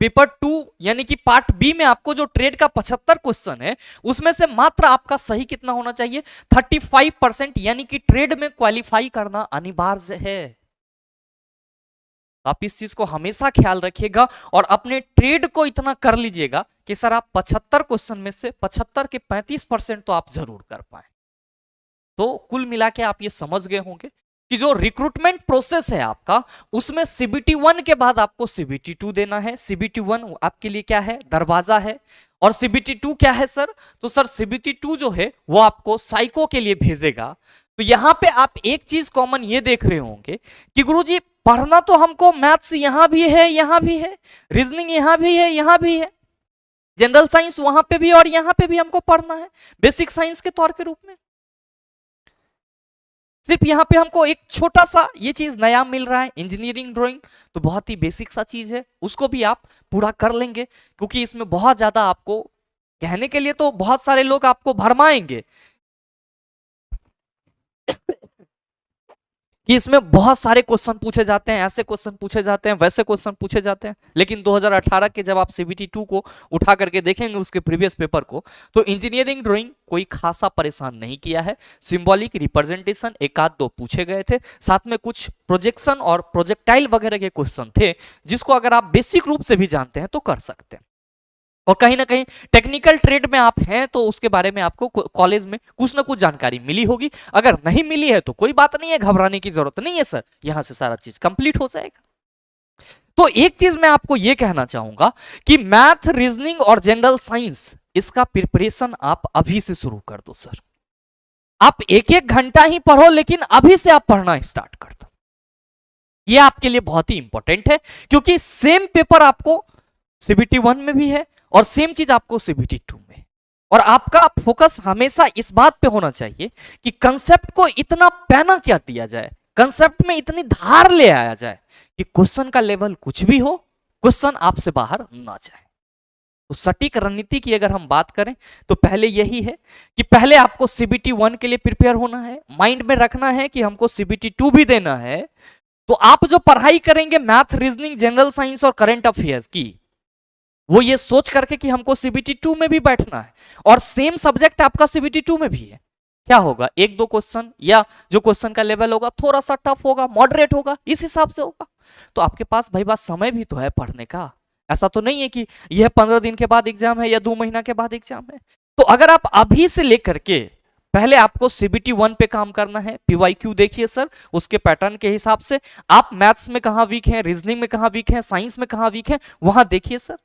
पेपर 2 यानी कि पार्ट बी में आपको जो ट्रेड का 75 क्वेश्चन है उसमें से मात्र आपका सही कितना होना चाहिए, 35%, यानी कि ट्रेड में क्वालिफाई करना अनिवार्य है। आप इस चीज को हमेशा ख्याल रखिएगा और अपने ट्रेड को इतना कर लीजिएगा कि सर आप 75 क्वेश्चन में से 75 के 35% तो आप जरूर कर पाए। तो कुल मिला के आप ये समझ गए होंगे कि जो रिक्रूटमेंट प्रोसेस है आपका, उसमें सीबीटी 1 के बाद आपको सीबीटी 2 देना है। सीबीटी 1 आपके लिए क्या है, दरवाजा है, और सीबीटी 2 क्या है सर, तो सर सीबीटी 2 जो है वो आपको साइको के लिए भेजेगा। तो यहां पे आप एक चीज कॉमन ये देख रहे होंगे कि गुरुजी पढ़ना तो हमको मैथ्स यहां भी है, यहां भी है, रीजनिंग यहां भी है, यहां भी है, जनरल साइंस वहां पे भी और यहां पे भी हमको पढ़ना है बेसिक साइंस के तौर के रूप में। सिर्फ यहां पे हमको एक छोटा सा ये चीज नया मिल रहा है, इंजीनियरिंग ड्राइंग, तो बहुत ही बेसिक सा चीज है, उसको भी आप पूरा कर लेंगे, क्योंकि इसमें बहुत ज्यादा आपको कहने के लिए तो बहुत सारे लोग आपको भरमाएंगे कि इसमें बहुत सारे क्वेश्चन पूछे जाते हैं, ऐसे क्वेश्चन पूछे जाते हैं, वैसे क्वेश्चन पूछे जाते हैं, लेकिन 2018 के जब आप सीबीटी 2 को उठा करके देखेंगे उसके प्रीवियस पेपर को, तो इंजीनियरिंग ड्राइंग कोई खासा परेशान नहीं किया है। सिंबॉलिक रिप्रेजेंटेशन 1-2 पूछे गए थे, साथ में कुछ प्रोजेक्शन और प्रोजेक्टाइल वगैरह के क्वेश्चन थे, जिसको अगर आप बेसिक रूप से भी जानते हैं तो कर सकते हैं। और कहीं ना कहीं टेक्निकल ट्रेड में आप हैं तो उसके बारे में आपको कॉलेज में कुछ ना कुछ जानकारी मिली होगी, अगर नहीं मिली है तो कोई बात नहीं है, घबराने की जरूरत नहीं है सर, यहां से सारा चीज कंप्लीट हो जाएगा। तो एक चीज मैं आपको यह कहना चाहूंगा कि मैथ, रीजनिंग और जनरल साइंस, इसका प्रिपरेशन आप अभी से शुरू कर दो सर। आप 1-1 घंटा ही पढ़ो, लेकिन अभी से आप पढ़ना स्टार्ट कर दो, यह आपके लिए बहुत ही इंपॉर्टेंट है, क्योंकि सेम पेपर आपको सीबीटी 1 में भी है और सेम चीज आपको सीबीटी 2 में, और आपका फोकस हमेशा इस बात पे होना चाहिए कि कंसेप्ट को इतना पैना क्या दिया जाए कंसेप्ट में इतनी धार ले आया जाए कि क्वेश्चन का लेवल कुछ भी हो, क्वेश्चन आपसे बाहर ना जाए। तो सटीक रणनीति की अगर हम बात करें तो पहले यही है कि पहले आपको सीबीटी 1 के लिए प्रिपेयर होना है, माइंड में रखना है कि हमको सीबीटी 2 भी देना है। तो आप जो पढ़ाई करेंगे मैथ, रीजनिंग, जनरल साइंस और करंट अफेयर्स की, वो ये सोच करके कि हमको सीबीटी 2 में भी बैठना है और सेम सब्जेक्ट आपका सीबीटी 2 में भी है। क्या होगा, एक दो क्वेश्चन या जो क्वेश्चन का लेवल होगा थोड़ा सा टफ होगा, मॉडरेट होगा, इस हिसाब से होगा। तो आपके पास भाई बात समय भी तो है पढ़ने का। ऐसा तो नहीं है कि यह 15 दिन के बाद एग्जाम है या 2 महीना के बाद एग्जाम है। तो अगर आप अभी से लेकर के पहले आपको सीबीटी 1 पे काम करना है, पीवाईक्यू देखिए सर, उसके पैटर्न के हिसाब से आप मैथ्स में कहां वीक हैं, रीजनिंग में कहां वीक हैं, साइंस में कहां वीक हैं, वहां देखिए सर।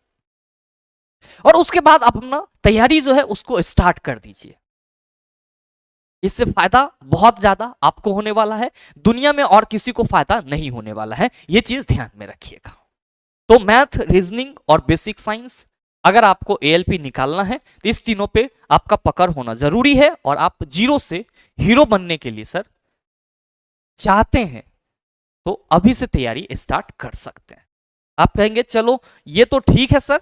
और उसके बाद आप अपना तैयारी जो है उसको स्टार्ट कर दीजिए। इससे फायदा बहुत ज्यादा आपको होने वाला है, दुनिया में और किसी को फायदा नहीं होने वाला है, ये चीज ध्यान में रखिएगा। तो मैथ, रीजनिंग और बेसिक साइंस अगर आपको एएलपी निकालना है तो इस तीनों पे आपका पकड़ होना जरूरी है। और आप जीरो से हीरो बनने के लिए सर चाहते हैं तो अभी से तैयारी स्टार्ट कर सकते हैं। आप कहेंगे चलो ये तो ठीक है सर,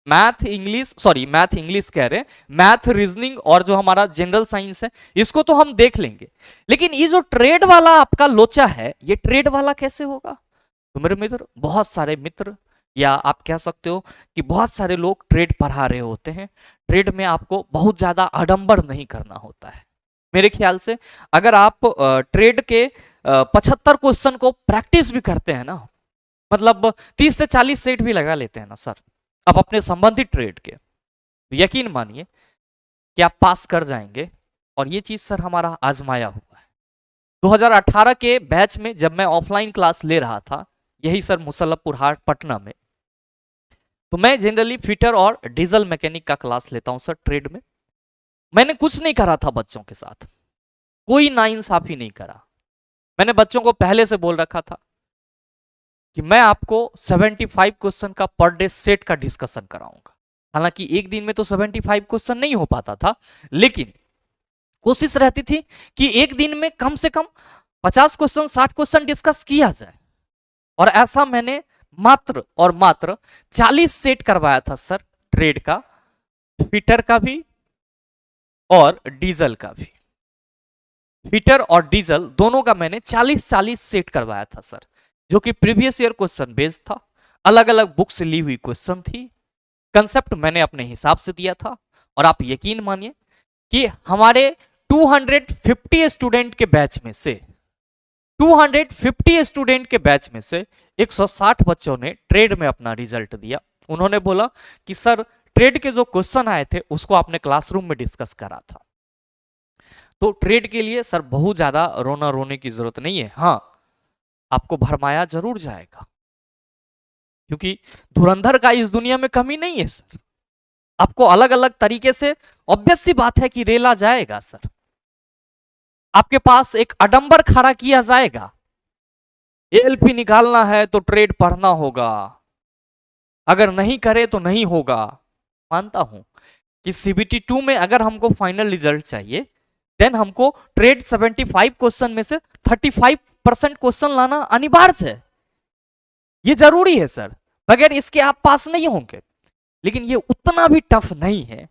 मैथ इंग्लिश कह रहे हैं, मैथ, रीजनिंग और जो हमारा जनरल साइंस है इसको तो हम देख लेंगे, लेकिन ये जो ट्रेड वाला आपका लोचा है, ये ट्रेड वाला कैसे होगा? तो मेरे मित्र, बहुत सारे मित्र या आप कह सकते हो कि बहुत सारे लोग ट्रेड पढ़ा रहे होते हैं। ट्रेड में आपको बहुत ज्यादा आडंबर नहीं करना होता है। मेरे ख्याल से अगर आप ट्रेड के 75 क्वेश्चन को प्रैक्टिस भी करते हैं ना, मतलब 30 से 40 सेट भी लगा लेते हैं ना सर आप अपने संबंधित ट्रेड के, तो यकीन मानिए कि आप पास कर जाएंगे। और ये चीज सर हमारा आजमाया हुआ है। 2018 के बैच में जब मैं ऑफलाइन क्लास ले रहा था, यही सर मुसल्लमपुर हाट पटना में, तो मैं जनरली फिटर और डीजल मैकेनिक का क्लास लेता हूं सर ट्रेड में। मैंने कुछ नहीं करा था बच्चों के साथ, कोई नाइंसाफी नहीं करा। मैंने बच्चों को पहले से बोल रखा था कि मैं आपको 75 क्वेश्चन का पर डे सेट का डिस्कशन कराऊंगा। हालांकि एक दिन में तो 75 क्वेश्चन नहीं हो पाता था, लेकिन कोशिश रहती थी कि एक दिन में कम से कम 50 क्वेश्चन, 60 क्वेश्चन डिस्कस किया जाए। और ऐसा मैंने मात्र और मात्र 40 सेट करवाया था सर, ट्रेड का, फिटर का भी और डीजल का भी। फिटर और डीजल दोनों का मैंने 40-40 सेट करवाया था सर, जो कि प्रीवियस ईयर क्वेश्चन बेस्ड था, अलग अलग बुक से ली हुई क्वेश्चन थी, कंसेप्ट मैंने अपने हिसाब से दिया था। और आप यकीन मानिए कि हमारे 250 स्टूडेंट के बैच में से 250 स्टूडेंट के बैच में से 160 बच्चों ने ट्रेड में अपना रिजल्ट दिया। उन्होंने बोला कि सर ट्रेड के जो क्वेश्चन आए थे उसको आपने क्लासरूम में डिस्कस करा था। तो ट्रेड के लिए सर बहुत ज्यादा रोने की जरूरत नहीं है। हाँ, आपको भरमाया जरूर जाएगा, क्योंकि धुरंधर का इस दुनिया में कमी नहीं है सर। आपको अलग अलग तरीके से, ऑब्वियस सी बात है कि रेला जाएगा सर। आपके पास एक आडंबर खड़ा किया जाएगा, एएलपी निकालना है तो ट्रेड पढ़ना होगा, अगर नहीं करे तो नहीं होगा। मानता हूं कि सीबीटी 2 में अगर हमको फाइनल रिजल्ट चाहिए, देन हमको ट्रेड 75 क्वेश्चन में से 35% क्वेश्चन लाना अनिवार्य है, ये जरूरी है सर, बगैर इसके आप पास नहीं होंगे। लेकिन ये उतना भी टफ नहीं है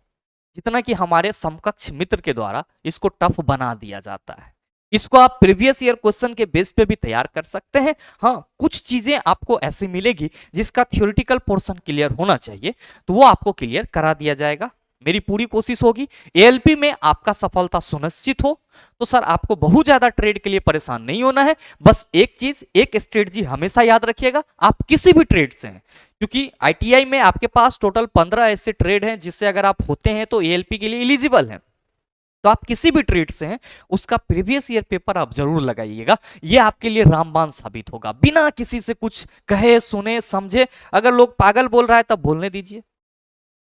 जितना कि हमारे समकक्ष मित्र के द्वारा इसको टफ बना दिया जाता है। इसको आप प्रीवियस ईयर क्वेश्चन के बेस पे भी तैयार कर सकते हैं। हाँ, कुछ चीजें आपको ऐसी मिलेगी जिसका थ्योरेटिकल पोर्शन क्लियर होना चाहिए, तो वो आपको क्लियर करा दिया जाएगा। मेरी पूरी कोशिश होगी एएलपी में आपका सफलता सुनिश्चित हो। तो सर आपको बहुत ज्यादा ट्रेड के लिए परेशान नहीं होना है, बस एक चीज, एक स्ट्रेटजी हमेशा याद रखिएगा, आप किसी भी ट्रेड से हैं, क्योंकि आईटीआई में आपके पास टोटल 15 ऐसे ट्रेड हैं जिससे अगर आप होते हैं तो एएलपी के लिए एलिजिबल हैं। तो आप किसी भी ट्रेड से हैं, उसका प्रीवियस ईयर पेपर आप जरूर लगाइएगा, ये आपके लिए रामबाण साबित होगा। बिना किसी से कुछ कहे, सुने, समझे, अगर लोग पागल बोल रहा है तब बोलने दीजिए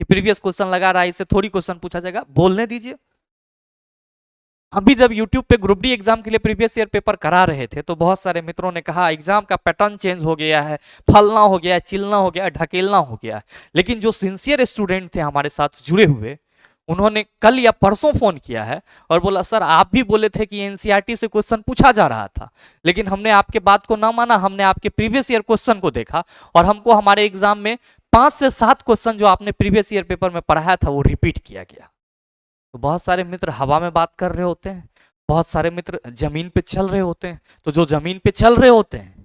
कि प्रीवियस क्वेश्चन लगा रहा है, इससे थोड़ी क्वेश्चन पूछा जाएगा, बोलने दीजिए। अभी जब YouTube पे ग्रुप डी एग्जाम के लिए प्रीवियस ईयर पेपर करा रहे थे तो बहुत सारे मित्रों ने कहा एग्जाम का पैटर्न चेंज हो गया है, फलना हो गया है, चिलना हो गया है, ढकेलना हो गया है। लेकिन जो सिंसियर स्टूडेंट थे हमारे साथ जुड़े हुए, उन्होंने कल या परसों फोन किया है और बोला सर आप भी बोले थे कि एनसीईआरटी से क्वेश्चन पूछा जा रहा था, लेकिन हमने आपके बात को ना माना, हमने आपके प्रीवियस ईयर क्वेश्चन को देखा और हमको हमारे एग्जाम में 5 से 7 क्वेश्चन जो आपने प्रीवियस ईयर पेपर में पढ़ाया था वो रिपीट किया गया। तो बहुत सारे मित्र हवा में बात कर रहे होते हैं, बहुत सारे मित्र जमीन पे चल रहे होते हैं। तो जो जमीन पे चल रहे होते हैं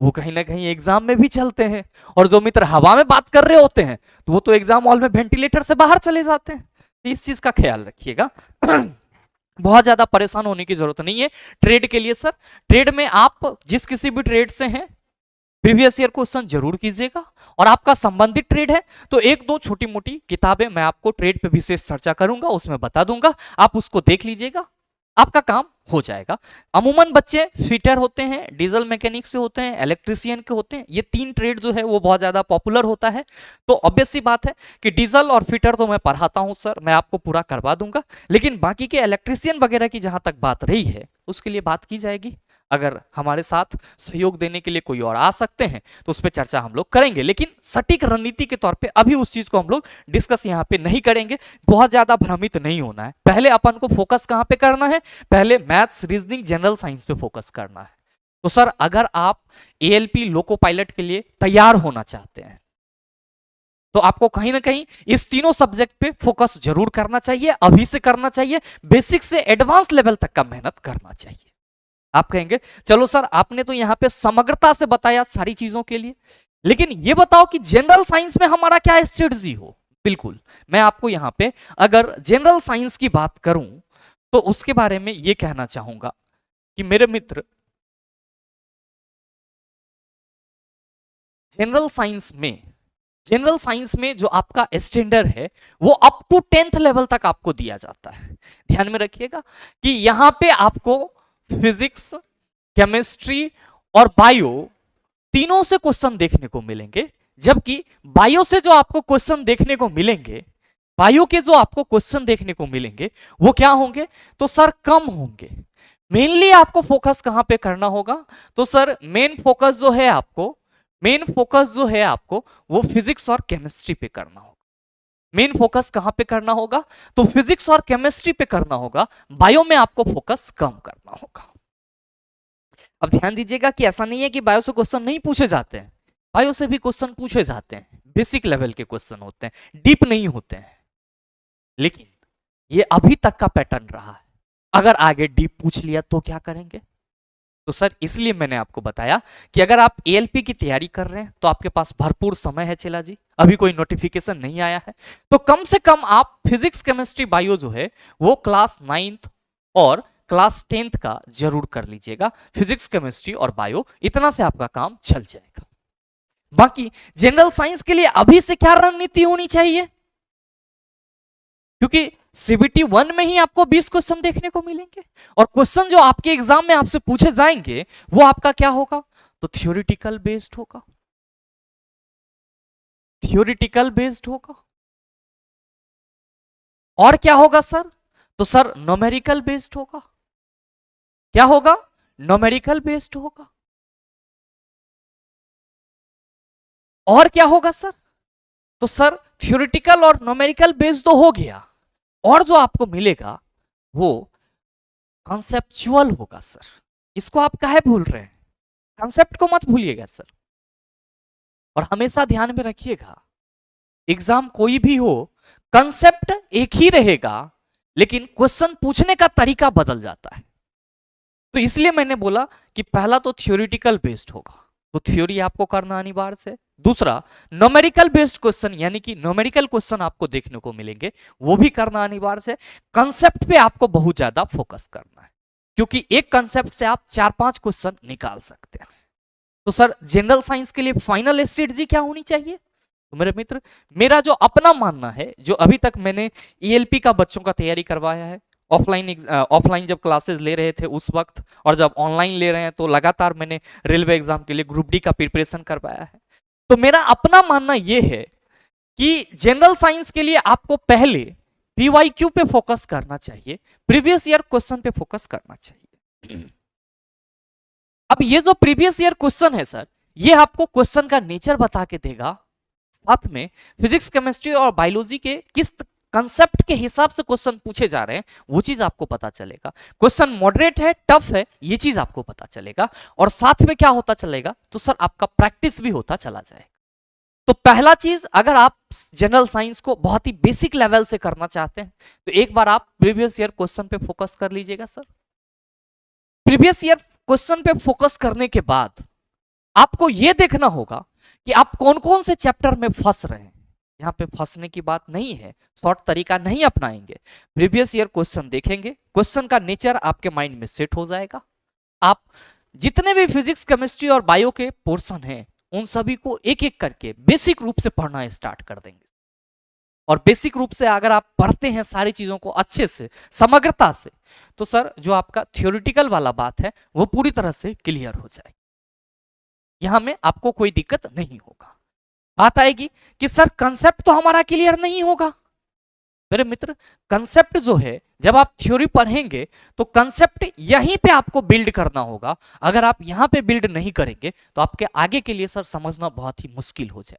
वो कहीं ना कहीं एग्जाम में भी चलते हैं, और जो मित्र हवा में बात कर रहे होते हैं तो वो तो एग्जाम हॉल में वेंटिलेटर से बाहर चले जाते हैं। तो इस चीज का ख्याल रखिएगा। बहुत ज्यादा परेशान होने की जरूरत नहीं है ट्रेड के लिए। सर ट्रेड में आप जिस किसी भी ट्रेड से हैं प्रीवियस ईयर क्वेश्चन जरूर कीजिएगा, और आपका संबंधित ट्रेड है तो एक दो छोटी मोटी किताबें मैं आपको ट्रेड पे विशेष चर्चा करूंगा, उसमें बता दूंगा, आप उसको देख लीजिएगा, आपका काम हो जाएगा। अमूमन बच्चे फिटर होते हैं, डीजल मैकेनिक से होते हैं, इलेक्ट्रिशियन के होते हैं, ये 3 ट्रेड जो है वो बहुत ज्यादा पॉपुलर होता है। तो ऑब्वियस सी बात है कि डीजल और फिटर तो मैं पढ़ाता हूं सर, मैं आपको पूरा करवा दूंगा, लेकिन बाकी के इलेक्ट्रिशियन वगैरह की जहां तक बात रही है उसके लिए बात की जाएगी। अगर हमारे साथ सहयोग देने के लिए कोई और आ सकते हैं तो उस पर चर्चा हम लोग करेंगे, लेकिन सटीक रणनीति के तौर पे अभी उस चीज को हम लोग डिस्कस यहाँ पे नहीं करेंगे। बहुत ज्यादा भ्रमित नहीं होना है, पहले अपन को फोकस कहाँ पे करना है, पहले मैथ्स रीजनिंग जनरल साइंस पे फोकस करना है। तो सर अगर आप एएलपी लोको पायलट के लिए तैयार होना चाहते हैं तो आपको कहीं ना कहीं इस तीनों सब्जेक्ट पे फोकस जरूर करना चाहिए, अभी से करना चाहिए, बेसिक से एडवांस लेवल तक का मेहनत करना चाहिए। आप कहेंगे चलो सर आपने तो यहां पे समग्रता से बताया सारी चीजों के लिए, लेकिन ये बताओ कि जनरल साइंस में हमारा क्या स्ट्रेटजी हो। बिल्कुल, मैं आपको यहां पे अगर जनरल साइंस की बात करूं तो उसके बारे में ये कहना चाहूंगा कि मेरे मित्र जनरल साइंस में जो आपका स्टैंडर्ड है वो अप टू 10th लेवल तक आपको दिया जाता है। ध्यान में रखिएगा कि यहां पे आपको फिजिक्स, केमिस्ट्री और बायो तीनों से क्वेश्चन देखने को मिलेंगे, जबकि बायो से जो आपको क्वेश्चन देखने को मिलेंगे, बायो के जो आपको क्वेश्चन देखने को मिलेंगे वो क्या होंगे, तो सर कम होंगे। मेनली आपको फोकस कहां पे करना होगा, तो सर मेन फोकस जो है आपको वो फिजिक्स और केमिस्ट्री पे करना होगा। मेन फोकस कहां पे करना होगा, तो फिजिक्स और केमिस्ट्री पे करना होगा, बायो में आपको फोकस कम करना होगा। अब ध्यान दीजिएगा कि ऐसा नहीं है कि बायो से क्वेश्चन नहीं पूछे जाते हैं, बायो से भी क्वेश्चन पूछे जाते हैं, बेसिक लेवल के क्वेश्चन होते हैं, डीप नहीं होते हैं, लेकिन ये अभी तक का पैटर्न रहा है। अगर आगे डीप पूछ लिया तो क्या करेंगे। तो सर इसलिए मैंने आपको बताया कि अगर आप एएलपी की तैयारी कर रहे हैं तो आपके पास भरपूर समय है चेला जी, अभी कोई नोटिफिकेशन नहीं आया है, तो कम से कम आप फिजिक्स केमिस्ट्री बायो जो है वो क्लास 9th और क्लास 10th का जरूर कर लीजिएगा। फिजिक्स केमिस्ट्री और बायो इतना से आपका काम चल जाएगा। बाकी जनरल साइंस के लिए अभी से क्या रणनीति होनी चाहिए, क्योंकि सीबीटी 1 में ही आपको 20 क्वेश्चन देखने को मिलेंगे, और क्वेश्चन जो आपके एग्जाम में आपसे पूछे जाएंगे वो आपका क्या होगा, तो थियोरिटिकल बेस्ड होगा, और क्या होगा सर, तो सर न्यूमेरिकल बेस्ड होगा। क्या होगा, न्यूमेरिकल बेस्ड होगा। और क्या होगा सर, तो सर थियोरिटिकल और न्यूमेरिकल बेस्ड तो हो गया, और जो आपको मिलेगा वो कॉन्सेप्चुअल होगा। सर इसको आप काहे भूल रहे हैं, कॉन्सेप्ट को मत भूलिएगा सर। और हमेशा ध्यान में रखिएगा एग्जाम कोई भी हो कॉन्सेप्ट एक ही रहेगा, लेकिन क्वेश्चन पूछने का तरीका बदल जाता है। तो इसलिए मैंने बोला कि पहला तो थियोरिटिकल बेस्ड होगा, तो थ्योरी आपको करना अनिवार्य है। दूसरा न्यूमेरिकल बेस्ड क्वेश्चन, यानी कि न्यूमेरिकल क्वेश्चन आपको देखने को मिलेंगे, वो भी करना अनिवार्य है। कंसेप्ट पे आपको बहुत ज्यादा फोकस करना है, क्योंकि एक कंसेप्ट से आप 4-5 क्वेश्चन निकाल सकते हैं। तो सर जनरल साइंस के लिए फाइनल स्ट्रेटजी क्या होनी चाहिए, तो मेरे मित्र मेरा जो अपना मानना है, जो अभी तक मैंने ईएलपी का बच्चों का तैयारी करवाया है, ऑफलाइन जब क्लासेस ले रहे थे उस वक्त, और जब ऑनलाइन ले रहे हैं तो लगातार मैंने रेलवे एग्जाम के लिए ग्रुप डी का प्रिपरेशन करवाया है। तो मेरा अपना मानना यह है कि जनरल साइंस के लिए आपको पहले पीवाईक्यू पे फोकस करना चाहिए, प्रीवियस ईयर क्वेश्चन पे फोकस करना चाहिए। अब ये जो प्रीवियस ईयर क्वेश्चन है सर, ये आपको क्वेश्चन का नेचर बता के देगा, साथ में फिजिक्स केमिस्ट्री और बायोलॉजी के किस कंसेप्ट के हिसाब से क्वेश्चन पूछे जा रहे हैं वो चीज आपको पता चलेगा। क्वेश्चन मॉडरेट है, टफ है, ये चीज आपको पता चलेगा। और साथ में क्या होता चलेगा, तो सर आपका प्रैक्टिस भी होता चला जाएगा। तो पहला चीज, अगर आप जनरल साइंस को बहुत ही बेसिक लेवल से करना चाहते हैं तो एक बार आप प्रीवियस ईयर क्वेश्चन पे फोकस कर लीजिएगा। सर प्रीवियस ईयर क्वेश्चन पे फोकस करने के बाद आपको यह देखना होगा कि आप कौन कौन से चैप्टर में फंस रहे हैं। यहां पे फंसने की बात नहीं है, शॉर्ट तरीका नहीं अपनाएंगे, प्रीवियस ईयर क्वेश्चन देखेंगे, क्वेश्चन का नेचर आपके माइंड में सेट हो जाएगा। आप जितने भी फिजिक्स, केमिस्ट्री और बायो के पोर्शन हैं उन सभी को एक एक करके बेसिक रूप से पढ़ना स्टार्ट कर देंगे। और बेसिक रूप से अगर आप पढ़ते हैं सारी चीजों को अच्छे से, समग्रता से, तो सर जो आपका थियोरिटिकल वाला बात है वो पूरी तरह से क्लियर हो जाएगी। यहां में आपको कोई दिक्कत नहीं होगा। बात आएगी कि सर कंसेप्ट तो हमारा क्लियर नहीं होगा। मेरे मित्र, कंसेप्ट जो है जब आप थ्योरी पढ़ेंगे तो कंसेप्ट यहीं पे आपको बिल्ड करना होगा। अगर आप यहां पे बिल्ड नहीं करेंगे तो आपके आगे के लिए सर समझना बहुत ही मुश्किल हो जाए।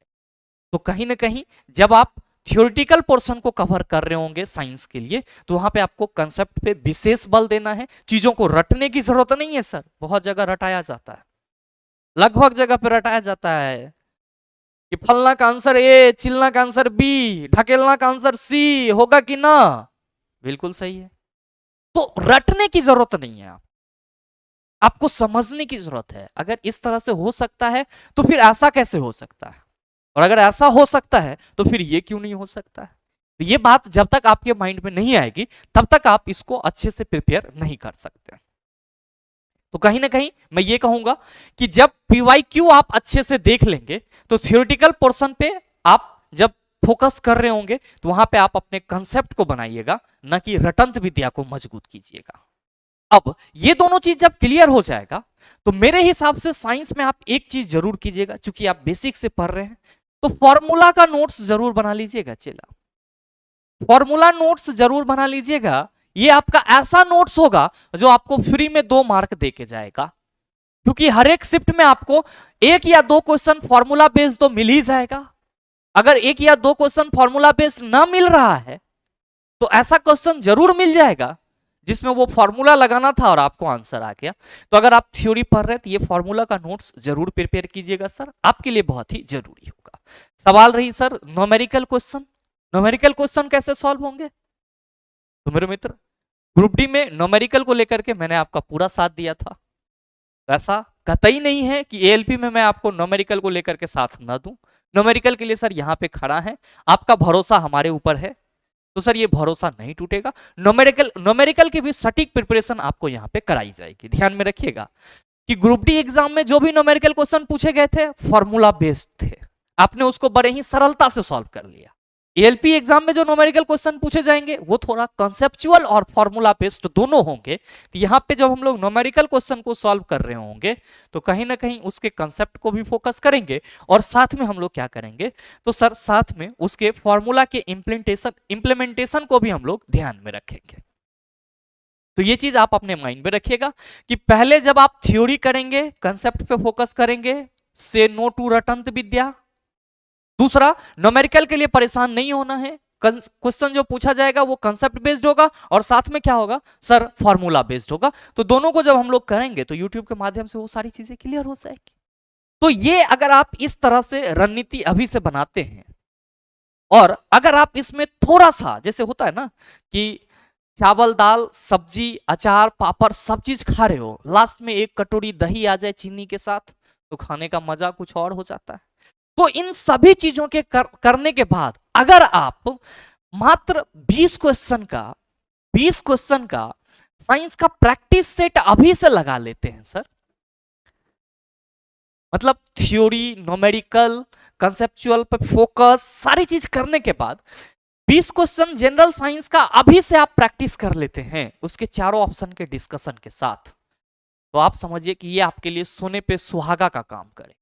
तो कहीं ना कहीं जब आप थियोरिटिकल पोर्शन को कवर कर रहे होंगे साइंस के लिए तो वहां पे आपको कंसेप्ट पे विशेष बल देना है। चीजों को रटने की जरूरत नहीं है सर, बहुत जगह रटाया जाता है, लगभग जगह पे रटाया जाता है कि फलना का आंसर ए, चिलना का आंसर बी, ढकेलना का आंसर सी होगा कि ना। बिल्कुल सही है। तो रटने की जरूरत नहीं है, आपको समझने की जरूरत है। अगर इस तरह से हो सकता है तो फिर ऐसा कैसे हो सकता है, और अगर ऐसा हो सकता है तो फिर ये क्यों नहीं हो सकता है। तो ये बात जब तक आपके माइंड में नहीं आएगी तब तक आप इसको अच्छे से प्रिपेयर नहीं कर सकते। तो कहीं ना कहीं मैं ये कहूंगा कि जब PYQ आप अच्छे से देख लेंगे तो थियोरेटिकल पोर्शन पे आप जब फोकस कर रहे होंगे तो वहां पे आप अपने कंसेप्ट को बनाइएगा, ना कि रटंत विद्या को मजबूत कीजिएगा। अब ये दोनों चीज जब क्लियर हो जाएगा तो मेरे हिसाब से साइंस में आप एक चीज जरूर कीजिएगा, चूंकि आप बेसिक से पढ़ रहे हैं तो फॉर्मूला का नोट्स जरूर बना लीजिएगा। चला, फॉर्मूला नोट्स जरूर बना लीजिएगा। ये आपका ऐसा नोट्स होगा जो आपको फ्री में 2 मार्क दे के जाएगा, क्योंकि हर एक शिफ्ट में आपको 1 या 2 क्वेश्चन फॉर्मूला बेस्ड तो मिल ही जाएगा। अगर 1 या 2 क्वेश्चन फॉर्मूला बेस्ड ना मिल रहा है तो ऐसा क्वेश्चन जरूर मिल जाएगा जिसमें वो फॉर्मूला लगाना था और आपको आंसर आ गया। तो अगर आप थ्योरी पढ़ रहे हैं तो ये फॉर्मूला का नोट्स जरूर प्रिपेयर कीजिएगा सर, आपके लिए बहुत ही जरूरी होगा। सवाल रही sir numerical question, numerical question कैसे सॉल्व होंगे। तो मेरे मित्र, ग्रुप डी में न्यूमेरिकल को लेकर के मैंने आपका पूरा साथ दिया था। ऐसा कतई नहीं है कि ALP में मैं आपको न्यूमेरिकल को लेकर के साथ ना दूं। न्यूमेरिकल के लिए सर यहाँ पे खड़ा है, आपका भरोसा हमारे ऊपर है, तो सर ये भरोसा नहीं टूटेगा। न्यूमेरिकल की भी सटीक प्रिपरेशन आपको यहाँ पे कराई जाएगी। ध्यान में रखिएगा कि ग्रुप डी एग्जाम में जो भी न्यूमेरिकल क्वेश्चन पूछे गए थे फॉर्मूला बेस्ड थे, आपने उसको बड़े ही सरलता से सॉल्व कर लिया। ALP एग्जाम में जो न्यूमेरिकल क्वेश्चन पूछे जाएंगे वो थोड़ा कॉन्सेप्चुअल और फॉर्मूला बेस्ड दोनों होंगे। तो यहाँ पे जब हम लोग न्यूमेरिकल क्वेश्चन को सॉल्व कर रहे होंगे तो कहीं ना कहीं उसके कंसेप्ट को भी फोकस करेंगे और साथ में हम लोग क्या करेंगे, तो सर साथ में उसके फॉर्मूला के इंप्लीमेंटेशन को भी हम लोग ध्यान में रखेंगे। तो ये चीज आप अपने माइंड में रखिएगा कि पहले जब आप थ्योरी करेंगे, कंसेप्ट पे फोकस करेंगे, से नो टू रटंत विद्या। दूसरा, न्यूमेरिकल के लिए परेशान नहीं होना है, क्वेश्चन जो पूछा जाएगा वो कंसेप्ट बेस्ड होगा और साथ में क्या होगा सर, फॉर्मूला बेस्ड होगा। तो दोनों को जब हम लोग करेंगे तो यूट्यूब के माध्यम से वो सारी चीजें क्लियर हो जाएगी। तो ये अगर आप इस तरह से रणनीति अभी से बनाते हैं और अगर आप इसमें थोड़ा सा, जैसे होता है ना कि चावल दाल सब्जी अचार पापड़ सब चीज खा रहे हो, लास्ट में 1 कटोरी दही आ जाए चीनी के साथ तो खाने का मजा कुछ और हो जाता है। तो इन सभी चीजों के करने के बाद अगर आप मात्र 20 क्वेश्चन का साइंस का प्रैक्टिस सेट अभी से लगा लेते हैं सर, मतलब थ्योरी, न्यूमेरिकल, कंसेप्चुअल पे फोकस सारी चीज करने के बाद 20 क्वेश्चन जनरल साइंस का अभी से आप प्रैक्टिस कर लेते हैं उसके चारों ऑप्शन के डिस्कशन के साथ, तो आप समझिए कि ये आपके लिए सोने पे सुहागा का काम करे।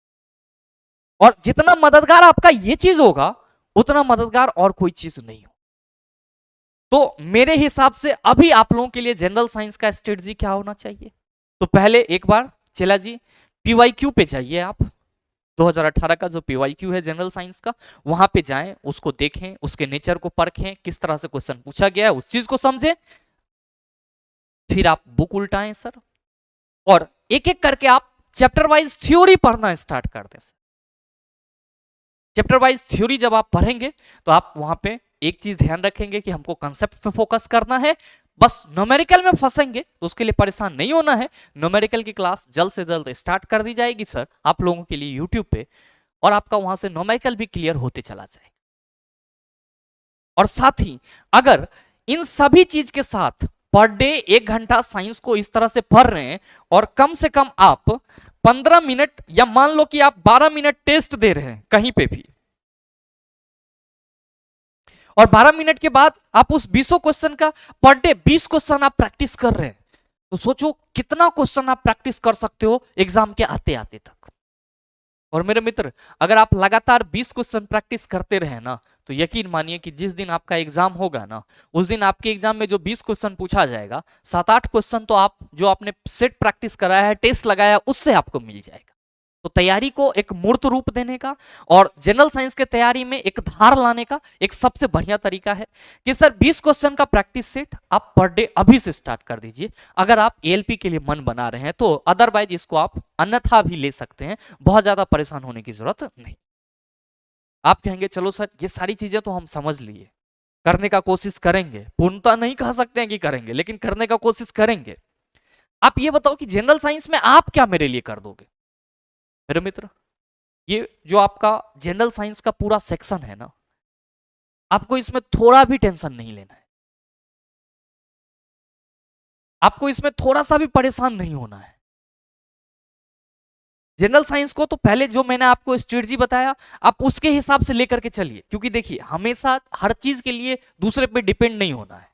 और जितना मददगार आपका ये चीज होगा उतना मददगार और कोई चीज नहीं हो। तो मेरे हिसाब से अभी आप लोगों के लिए जनरल साइंस का स्ट्रेटजी क्या होना चाहिए, तो पहले एक बार चला जी PYQ पे जाइए आप 2018 का जो PYQ है जनरल साइंस का, वहां पे जाएं, उसको देखें, उसके नेचर को परखें, किस तरह से क्वेश्चन पूछा गया है उस चीज को समझें, फिर आप बुक उल्टाएं सर, और एक एक करके आप चैप्टर वाइज थ्योरी पढ़ना स्टार्ट कर दें सर। चैप्टर वाइज थ्योरी जब आप पढ़ेंगे तो आप वहां पे एक चीज ध्यान रखेंगे कि हमको कंसेप्ट पे फोकस करना है, बस न्यूमेरिकल में फंसेंगे तो उसके लिए परेशान नहीं होना है। न्यूमेरिकल की क्लास जल्द से जल्द स्टार्ट कर दी जाएगी सर आप लोगों के लिए यूट्यूब पे, और आपका वहां से न्यूमेरिकल भी क्लियर होते चला जाएगा। और साथ ही अगर इन सभी चीज के साथ पर डे 1 घंटा साइंस को इस तरह से पढ़ रहे हैं, और कम से कम आप 15 मिनट या मान लो कि आप 12 मिनट टेस्ट दे रहे हैं कहीं पे भी, और 12 मिनट के बाद आप उस 20 क्वेश्चन का पर डे 20 क्वेश्चन आप प्रैक्टिस कर रहे हैं, तो सोचो कितना क्वेश्चन आप प्रैक्टिस कर सकते हो एग्जाम के आते आते तक। और मेरे मित्र, अगर आप लगातार 20 क्वेश्चन प्रैक्टिस करते रहे ना, तो यकीन मानिए कि जिस दिन आपका एग्जाम होगा ना, उस दिन आपके एग्जाम में जो 20 क्वेश्चन पूछा जाएगा, 7-8 क्वेश्चन तो आप जो आपने सेट प्रैक्टिस कराया है, टेस्ट लगाया, उससे आपको मिल जाएगा। तो तैयारी को एक मूर्त रूप देने का और जनरल साइंस के तैयारी में एक धार लाने का एक सबसे बढ़िया तरीका है कि सर 20 क्वेश्चन का प्रैक्टिस सेट आप पर डे अभी से स्टार्ट कर दीजिए, अगर आप एएलपी के लिए मन बना रहे हैं तो। अदरवाइज इसको आप अन्यथा भी ले सकते हैं, बहुत ज्यादा परेशान होने की जरूरत नहीं। आप कहेंगे चलो सर ये सारी चीजें तो हम समझ लिए, करने का कोशिश करेंगे, पूर्णतः नहीं कह सकते हैं कि करेंगे, लेकिन करने का कोशिश करेंगे। आप ये बताओ कि जनरल साइंस में आप क्या मेरे लिए कर दोगे? मेरे मित्र, ये जो आपका जनरल साइंस का पूरा सेक्शन है ना, आपको इसमें थोड़ा भी टेंशन नहीं लेना है, आपको इसमें थोड़ा सा भी परेशान नहीं होना है। जनरल साइंस को तो पहले जो मैंने आपको स्ट्रेटजी बताया, आप उसके हिसाब से लेकर के चलिए, क्योंकि देखिए हमेशा हर चीज के लिए दूसरे पे डिपेंड नहीं होना है,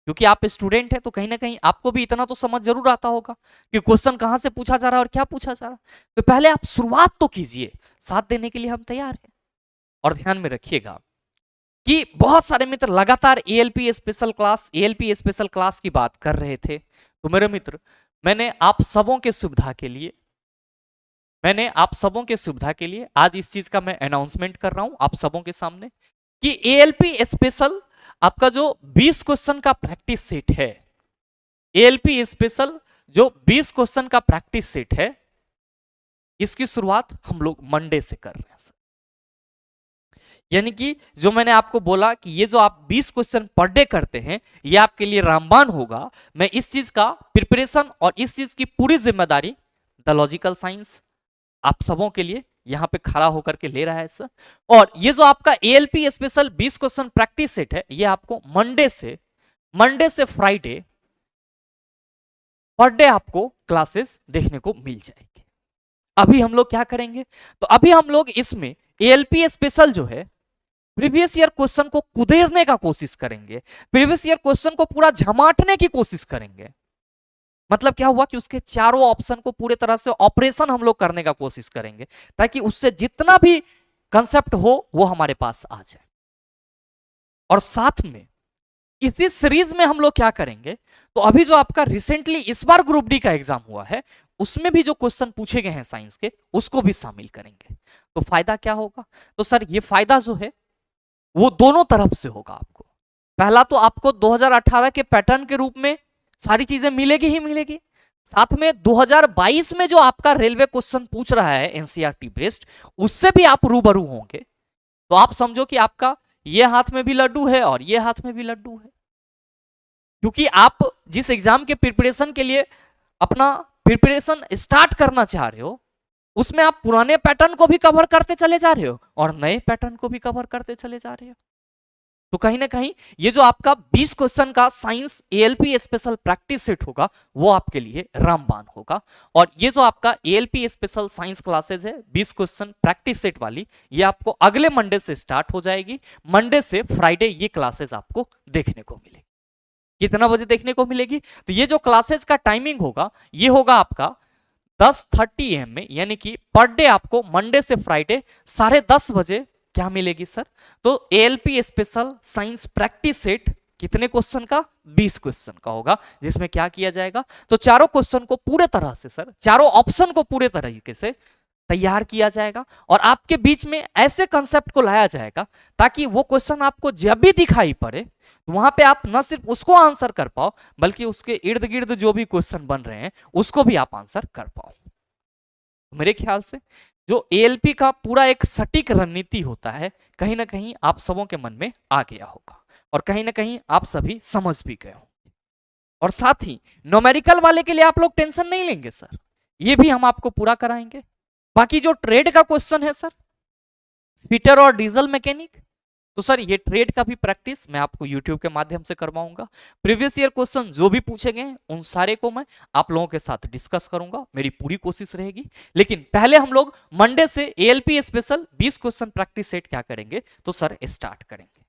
क्योंकि आप स्टूडेंट हैं तो कहीं ना कहीं आपको भी इतना तो समझ जरूर आता होगा कि क्वेश्चन कहां से पूछा जा रहा है और क्या पूछा जा रहा है। तो पहले आप शुरुआत तो कीजिए, साथ देने के लिए हम तैयार हैं। और ध्यान में रखिएगा कि बहुत सारे मित्र लगातार एएलपी स्पेशल क्लास की बात कर रहे थे, तो मेरे मित्र मैंने आप सबों के सुविधा के लिए आज इस चीज का मैं अनाउंसमेंट कर रहा हूं आप सबों के सामने कि एएलपी स्पेशल आपका जो 20 क्वेश्चन का प्रैक्टिस सेट है, एएलपी स्पेशल जो 20 क्वेश्चन का प्रैक्टिस सेट है, इसकी शुरुआत हम लोग मंडे से कर रहे हैं सर। यानी कि जो मैंने आपको बोला कि ये जो आप 20 क्वेश्चन पर डे करते हैं, ये आपके लिए रामबाण होगा। मैं इस चीज का प्रिपरेशन और इस चीज की पूरी जिम्मेदारी द लॉजिकल साइंस आप सबों के लिए यहां पे खड़ा होकर के ले रहा है सर। और ये जो आपका ALP special 20 question practice set है, ये आपको मंडे से फ्राइडे पर डे आपको क्लासेस देखने को मिल जाएगी। अभी हम लोग क्या करेंगे, तो अभी हम लोग इसमें एएलपी स्पेशल जो है प्रीवियस ईयर क्वेश्चन को कुदेरने का कोशिश करेंगे, प्रीवियस ईयर क्वेश्चन को पूरा झमाटने की कोशिश करेंगे। मतलब क्या हुआ कि उसके चारों ऑप्शन को पूरे तरह से ऑपरेशन हम लोग करने का कोशिश करेंगे, ताकि उससे जितना भी कंसेप्ट हो वो हमारे पास आ जाए। और साथ में इसी सीरीज में हम लोग क्या करेंगे, तो अभी जो आपका रिसेंटली इस बार ग्रुप डी का एग्जाम हुआ है, उसमें भी जो क्वेश्चन पूछे गए हैं साइंस के, उसको भी शामिल करेंगे। तो फायदा क्या होगा, तो सर ये फायदा जो है वो दोनों तरफ से होगा आपको। पहला तो आपको 2018 के पैटर्न के रूप में सारी चीजें मिलेगी ही मिलेगी, साथ में 2022 में जो आपका रेलवे क्वेश्चन पूछ रहा है एनसीईआरटी बेस्ड, उससे भी आप रूबरू होंगे। तो आप समझो कि आपका ये हाथ में भी लड्डू है और ये हाथ में भी लड्डू है, क्योंकि आप जिस एग्जाम के प्रिपरेशन के लिए अपना प्रिपरेशन स्टार्ट करना चाह रहे हो, उसमें आप पुराने पैटर्न को भी कवर करते चले जा रहे हो और नए पैटर्न को भी कवर करते चले जा रहे हो। तो कहीं ना कहीं ये जो आपका 20 क्वेश्चन का science ALP special practice set होगा, वो आपके लिए रामबाण होगा। और ये जो आपका एएलपी स्पेशल साइंस क्लासेज है 20 क्वेश्चन प्रैक्टिस सेट वाली, ये आपको अगले मंडे से स्टार्ट हो जाएगी। मंडे से फ्राइडे ये क्लासेज आपको देखने को मिलेगी। कितना बजे देखने को मिलेगी, तो ये जो क्लासेज का टाइमिंग होगा, ये होगा आपका 10:30 AM में, यानी कि पर डे आपको मंडे से फ्राइडे 10:30 बजे क्या मिलेगी सर, तो ALP special science practice set कितने क्वेश्चन का, 20 क्वेश्चन का होगा, जिसमें क्या किया जाएगा, तो चारों क्वेश्चन को पूरे तरह से सर, चारों ऑप्शन को पूरे तरीके से तैयार किया जाएगा और आपके बीच में ऐसे कंसेप्ट को लाया जाएगा ताकि वो क्वेश्चन आपको जब भी दिखाई पड़े वहां पे आप न सिर्फ उसको आंसर कर पाओ बल्कि उसके इर्द गिर्द जो भी क्वेश्चन बन रहे हैं उसको भी आप आंसर कर पाओ। मेरे ख्याल से जो एएलपी का पूरा एक सटीक रणनीति होता है कहीं ना कहीं आप सबों के मन में आ गया होगा और कहीं ना कहीं आप सभी समझ भी गए होंगे। और साथ ही न्यूमेरिकल वाले के लिए आप लोग टेंशन नहीं लेंगे सर, ये भी हम आपको पूरा कराएंगे। बाकी जो ट्रेड का क्वेश्चन है सर, फिटर और डीजल मैकेनिक, तो सर ये ट्रेड का भी प्रैक्टिस मैं आपको यूट्यूब के माध्यम से करवाऊंगा। प्रीवियस ईयर क्वेश्चन जो भी पूछे गए उन सारे को मैं आप लोगों के साथ डिस्कस करूंगा, मेरी पूरी कोशिश रहेगी। लेकिन पहले हम लोग मंडे से ALP special 20 question practice set क्या करेंगे तो सर स्टार्ट करेंगे।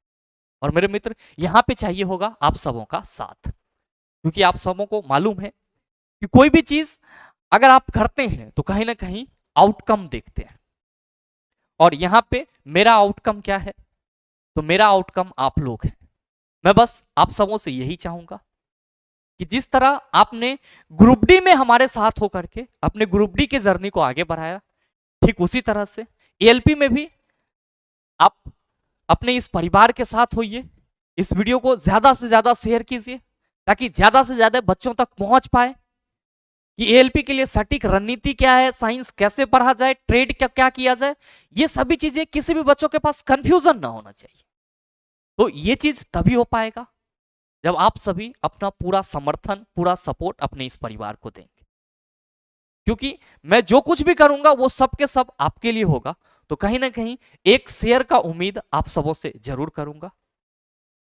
और मेरे मित्र यहां पे चाहिए होगा आप सबों का साथ, क्योंकि आप सबों को मालूम है कि कोई भी चीज अगर आप करते हैं तो कहीं ना कहीं आउटकम देखते हैं। और यहां पे मेरा आउटकम क्या है, तो मेरा आउटकम आप लोग हैं। मैं बस आप सबों से यही चाहूंगा कि जिस तरह आपने ग्रुप डी में हमारे साथ होकर के अपने ग्रुप डी के जर्नी को आगे बढ़ाया, ठीक उसी तरह से एएलपी में भी आप अपने इस परिवार के साथ होइए। इस वीडियो को ज्यादा से ज्यादा शेयर कीजिए ताकि ज्यादा से ज्यादा बच्चों तक पहुंच पाए कि एएलपी के लिए सटीक रणनीति क्या है, साइंस कैसे पढ़ा जाए, ट्रेड क्या क्या किया जाए, ये सभी चीजें किसी भी बच्चों के पास कंफ्यूजन ना होना चाहिए। तो ये चीज तभी हो पाएगा जब आप सभी अपना पूरा समर्थन, पूरा सपोर्ट अपने इस परिवार को देंगे। क्योंकि मैं जो कुछ भी करूंगा वो सब के सब आपके लिए होगा, तो कहीं ना कहीं एक शेयर का उम्मीद आप सबों से जरूर करूंगा।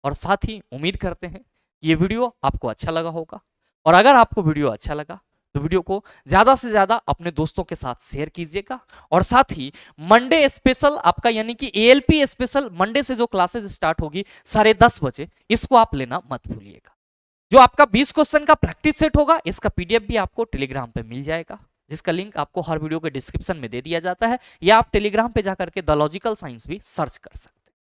और साथ ही उम्मीद करते हैं कि ये वीडियो आपको अच्छा लगा होगा। और अगर आपको वीडियो अच्छा लगा तो वीडियो को ज्यादा से ज्यादा अपने दोस्तों के साथ शेयर कीजिएगा। और साथ ही मंडे स्पेशल आपका यानी कि एएलपी स्पेशल मंडे से जो क्लासेस स्टार्ट होगी 10:30 बजे, इसको आप लेना मत भूलिएगा। जो आपका 20 क्वेश्चन का प्रैक्टिस सेट होगा इसका पीडीएफ भी आपको टेलीग्राम पे मिल जाएगा, जिसका लिंक आपको हर वीडियो के डिस्क्रिप्शन में दे दिया जाता है, या आप टेलीग्राम पे जाकर के द लॉजिकल साइंस भी सर्च कर सकते हैं।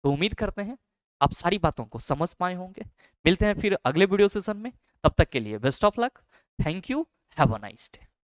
तो उम्मीद करते हैं आप सारी बातों को समझ पाए होंगे। मिलते हैं फिर अगले वीडियो सेशन में, तब तक के लिए best of luck, thank you, have a nice day.